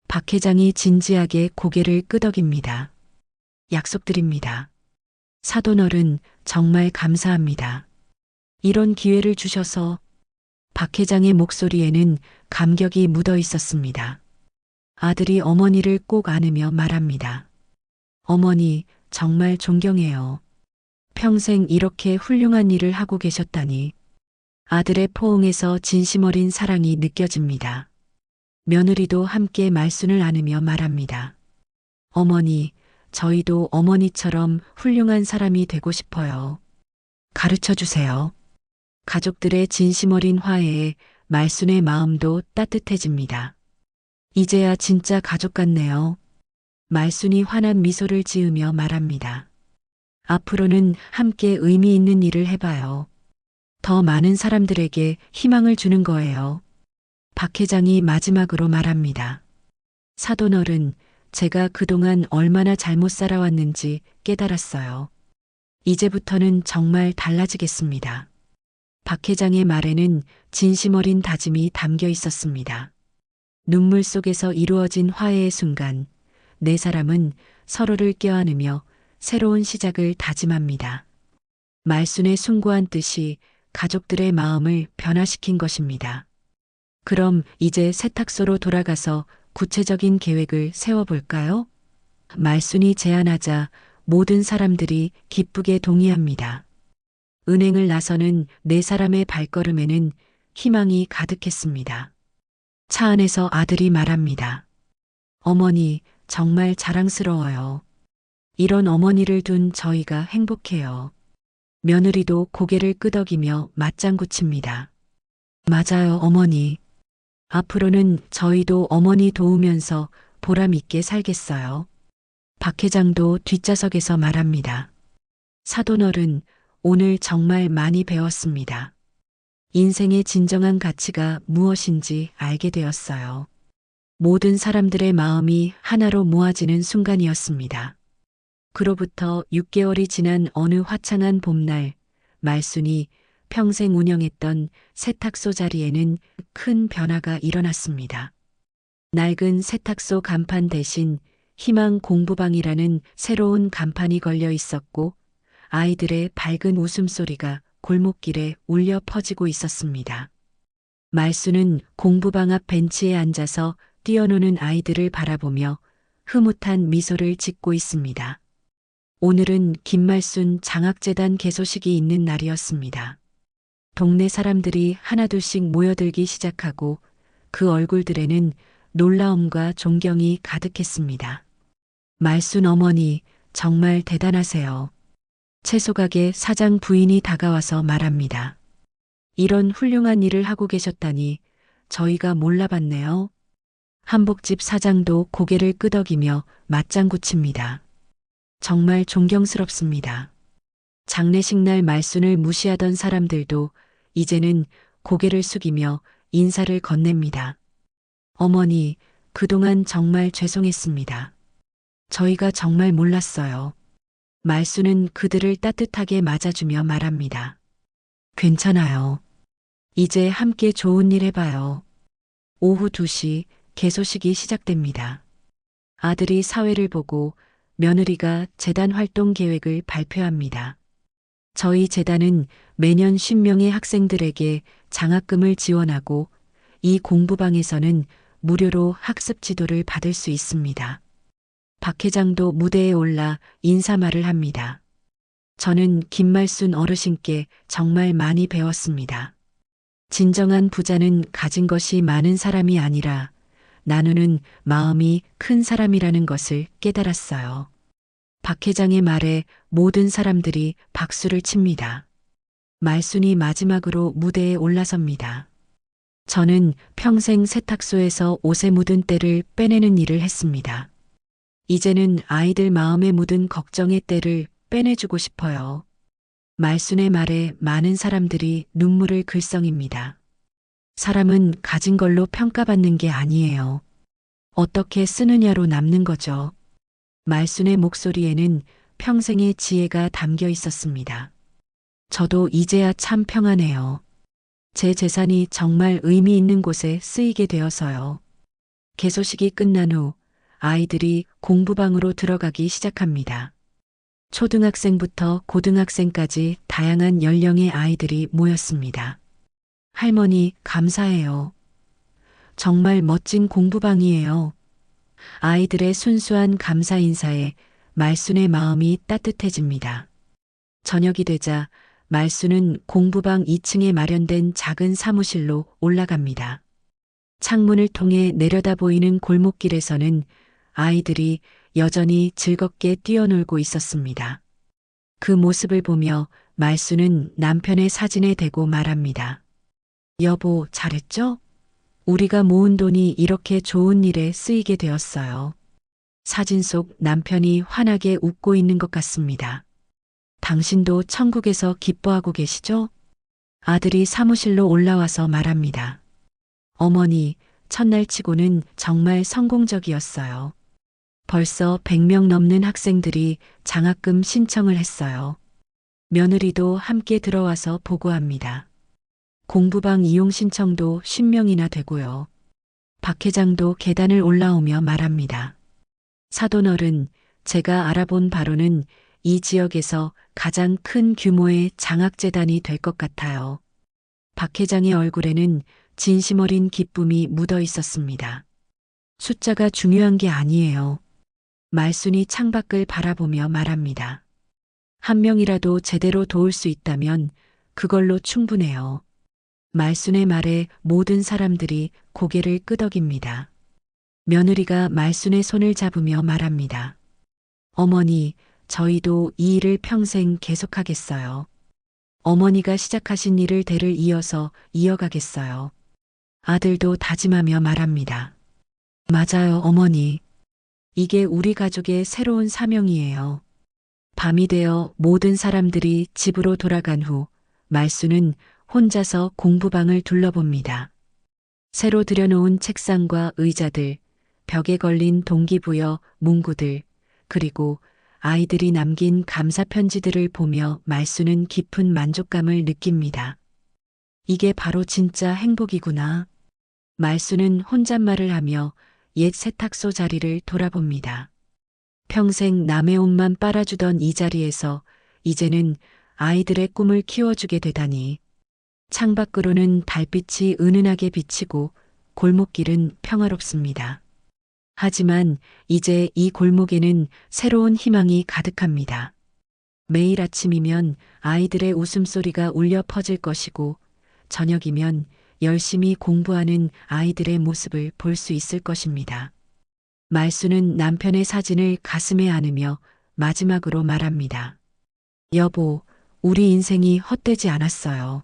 박 회장이 진지하게 고개를 끄덕입니다. 약속드립니다. 사돈 어른, 정말 감사합니다. 이런 기회를 주셔서. 박 회장의 목소리에는 감격이 묻어 있었습니다. 아들이 어머니를 꼭 안으며 말합니다. 어머니, 정말 존경해요. 평생 이렇게 훌륭한 일을 하고 계셨다니. 아들의 포옹에서 진심 어린 사랑이 느껴집니다. 며느리도 함께 말순을 안으며 말합니다. 어머니, 저희도 어머니처럼 훌륭한 사람이 되고 싶어요. 가르쳐 주세요. 가족들의 진심 어린 화해에 말순의 마음도 따뜻해집니다. 이제야 진짜 가족 같네요. 말순이 환한 미소를 지으며 말합니다. 앞으로는 함께 의미 있는 일을 해봐요. 더 많은 사람들에게 희망을 주는 거예요. 박 회장이 마지막으로 말합니다. 사돈어른, 제가 그동안 얼마나 잘못 살아왔는지 깨달았어요. 이제부터는 정말 달라지겠습니다. 박 회장의 말에는 진심 어린 다짐이 담겨 있었습니다. 눈물 속에서 이루어진 화해의 순간, 네 사람은 서로를 껴안으며 새로운 시작을 다짐합니다. 말순의 숭고한 뜻이 가족들의 마음을 변화시킨 것입니다. 그럼 이제 세탁소로 돌아가서 구체적인 계획을 세워볼까요? 말순이 제안하자 모든 사람들이 기쁘게 동의합니다. 은행을 나서는 네 사람의 발걸음에는 희망이 가득했습니다. 차 안에서 아들이 말합니다. 어머니, 정말 자랑스러워요. 이런 어머니를 둔 저희가 행복해요. 며느리도 고개를 끄덕이며 맞장구 칩니다. 맞아요, 어머니. 앞으로는 저희도 어머니 도우면서 보람 있게 살겠어요. 박 회장도 뒷좌석에서 말합니다. 사돈어른, 오늘 정말 많이 배웠습니다. 인생의 진정한 가치가 무엇인지 알게 되었어요. 모든 사람들의 마음이 하나로 모아지는 순간이었습니다. 그로부터 6개월이 지난 어느 화창한 봄날, 말순이 평생 운영했던 세탁소 자리에는 큰 변화가 일어났습니다. 낡은 세탁소 간판 대신 희망 공부방이라는 새로운 간판이 걸려 있었고, 아이들의 밝은 웃음소리가 골목길에 울려 퍼지고 있었습니다. 말순은 공부방 앞 벤치에 앉아서 뛰어노는 아이들을 바라보며 흐뭇한 미소를 짓고 있습니다. 오늘은 김말순 장학재단 개소식이 있는 날이었습니다. 동네 사람들이 하나둘씩 모여들기 시작하고 그 얼굴들에는 놀라움과 존경이 가득했습니다. 말순 어머니, 정말 대단하세요. 채소가게 사장 부인이 다가와서 말합니다. 이런 훌륭한 일을 하고 계셨다니 저희가 몰라봤네요. 한복집 사장도 고개를 끄덕이며 맞장구 칩니다. 정말 존경스럽습니다. 장례식 날 말순을 무시하던 사람들도 이제는 고개를 숙이며 인사를 건넵니다. 어머니, 그동안 정말 죄송했습니다. 저희가 정말 몰랐어요. 말순은 그들을 따뜻하게 맞아주며 말합니다. 괜찮아요. 이제 함께 좋은 일 해봐요. 오후 2시 개소식이 시작됩니다. 아들이 사회를 보고 며느리가 재단 활동 계획을 발표합니다. 저희 재단은 매년 10명의 학생들에게 장학금을 지원하고 이 공부방에서는 무료로 학습 지도를 받을 수 있습니다. 박 회장도 무대에 올라 인사말을 합니다. 저는 김말순 어르신께 정말 많이 배웠습니다. 진정한 부자는 가진 것이 많은 사람이 아니라 나누는 마음이 큰 사람이라는 것을 깨달았어요. 박 회장의 말에 모든 사람들이 박수를 칩니다. 말순이 마지막으로 무대에 올라섭니다. 저는 평생 세탁소에서 옷에 묻은 때를 빼내는 일을 했습니다. 이제는 아이들 마음에 묻은 걱정의 때를 빼내주고 싶어요. 말순의 말에 많은 사람들이 눈물을 글썽입니다. 사람은 가진 걸로 평가받는 게 아니에요. 어떻게 쓰느냐로 남는 거죠. 말순의 목소리에는 평생의 지혜가 담겨 있었습니다. 저도 이제야 참 평안해요. 제 재산이 정말 의미 있는 곳에 쓰이게 되어서요. 개소식이 끝난 후 아이들이 공부방으로 들어가기 시작합니다. 초등학생부터 고등학생까지 다양한 연령의 아이들이 모였습니다. 할머니, 감사해요. 정말 멋진 공부방이에요. 아이들의 순수한 감사 인사에 말순의 마음이 따뜻해집니다. 저녁이 되자 말순은 공부방 2층에 마련된 작은 사무실로 올라갑니다. 창문을 통해 내려다 보이는 골목길에서는 아이들이 여전히 즐겁게 뛰어놀고 있었습니다. 그 모습을 보며 말순은 남편의 사진에 대고 말합니다. 여보, 잘했죠? 우리가 모은 돈이 이렇게 좋은 일에 쓰이게 되었어요. 사진 속 남편이 환하게 웃고 있는 것 같습니다. 당신도 천국에서 기뻐하고 계시죠? 아들이 사무실로 올라와서 말합니다. 어머니, 첫날 치고는 정말 성공적이었어요. 벌써 100명 넘는 학생들이 장학금 신청을 했어요. 며느리도 함께 들어와서 보고합니다. 공부방 이용 신청도 10명이나 되고요. 박 회장도 계단을 올라오며 말합니다. 사돈어른, 제가 알아본 바로는 이 지역에서 가장 큰 규모의 장학재단이 될 것 같아요. 박 회장의 얼굴에는 진심 어린 기쁨이 묻어 있었습니다. 숫자가 중요한 게 아니에요. 말순이 창밖을 바라보며 말합니다. 한 명이라도 제대로 도울 수 있다면 그걸로 충분해요. 말순의 말에 모든 사람들이 고개를 끄덕입니다. 며느리가 말순의 손을 잡으며 말합니다. 어머니, 저희도 이 일을 평생 계속하겠어요. 어머니가 시작하신 일을 대를 이어서 이어가겠어요. 아들도 다짐하며 말합니다. 맞아요, 어머니. 이게 우리 가족의 새로운 사명이에요. 밤이 되어 모든 사람들이 집으로 돌아간 후 말순은 혼자서 공부방을 둘러봅니다. 새로 들여놓은 책상과 의자들, 벽에 걸린 동기부여 문구들, 그리고 아이들이 남긴 감사 편지들을 보며 말순은 깊은 만족감을 느낍니다. 이게 바로 진짜 행복이구나. 말순은 혼잣말을 하며 옛 세탁소 자리를 돌아봅니다. 평생 남의 옷만 빨아주던 이 자리에서 이제는 아이들의 꿈을 키워주게 되다니. 창밖으로는 달빛이 은은하게 비치고 골목길은 평화롭습니다. 하지만 이제 이 골목에는 새로운 희망이 가득합니다. 매일 아침이면 아이들의 웃음소리가 울려 퍼질 것이고 저녁이면 열심히 공부하는 아이들의 모습을 볼 수 있을 것입니다. 말순은 남편의 사진을 가슴에 안으며 마지막으로 말합니다. 여보, 우리 인생이 헛되지 않았어요.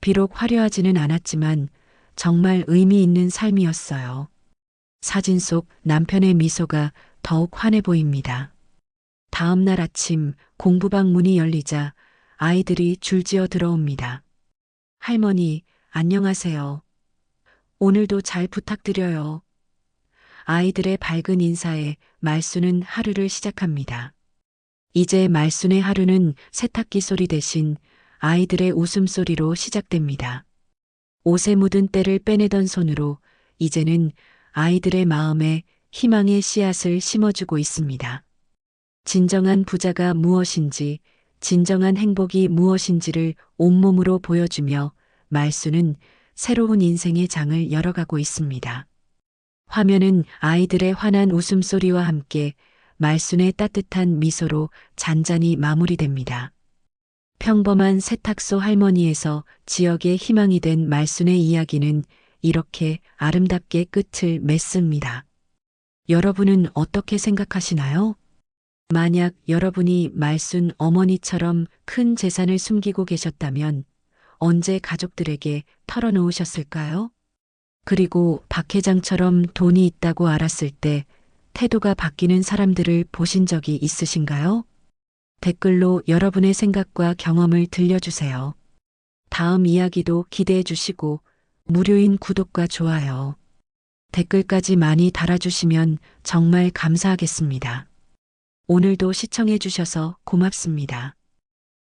비록 화려하지는 않았지만 정말 의미 있는 삶이었어요. 사진 속 남편의 미소가 더욱 환해 보입니다. 다음 날 아침 공부방 문이 열리자 아이들이 줄지어 들어옵니다. 할머니, 안녕하세요. 오늘도 잘 부탁드려요. 아이들의 밝은 인사에 말순은 하루를 시작합니다. 이제 말순의 하루는 세탁기 소리 대신 아이들의 웃음소리로 시작됩니다. 옷에 묻은 때를 빼내던 손으로 이제는 아이들의 마음에 희망의 씨앗을 심어주고 있습니다. 진정한 부자가 무엇인지, 진정한 행복이 무엇인지를 온몸으로 보여주며 말순은 새로운 인생의 장을 열어가고 있습니다. 화면은 아이들의 환한 웃음소리와 함께 말순의 따뜻한 미소로 잔잔히 마무리됩니다. 평범한 세탁소 할머니에서 지역의 희망이 된 말순의 이야기는 이렇게 아름답게 끝을 맺습니다. 여러분은 어떻게 생각하시나요? 만약 여러분이 말순 어머니처럼 큰 재산을 숨기고 계셨다면 언제 가족들에게 털어놓으셨을까요? 그리고 박 회장처럼 돈이 있다고 알았을 때 태도가 바뀌는 사람들을 보신 적이 있으신가요? 댓글로 여러분의 생각과 경험을 들려주세요. 다음 이야기도 기대해 주시고 무료인 구독과 좋아요, 댓글까지 많이 달아주시면 정말 감사하겠습니다. 오늘도 시청해 주셔서 고맙습니다.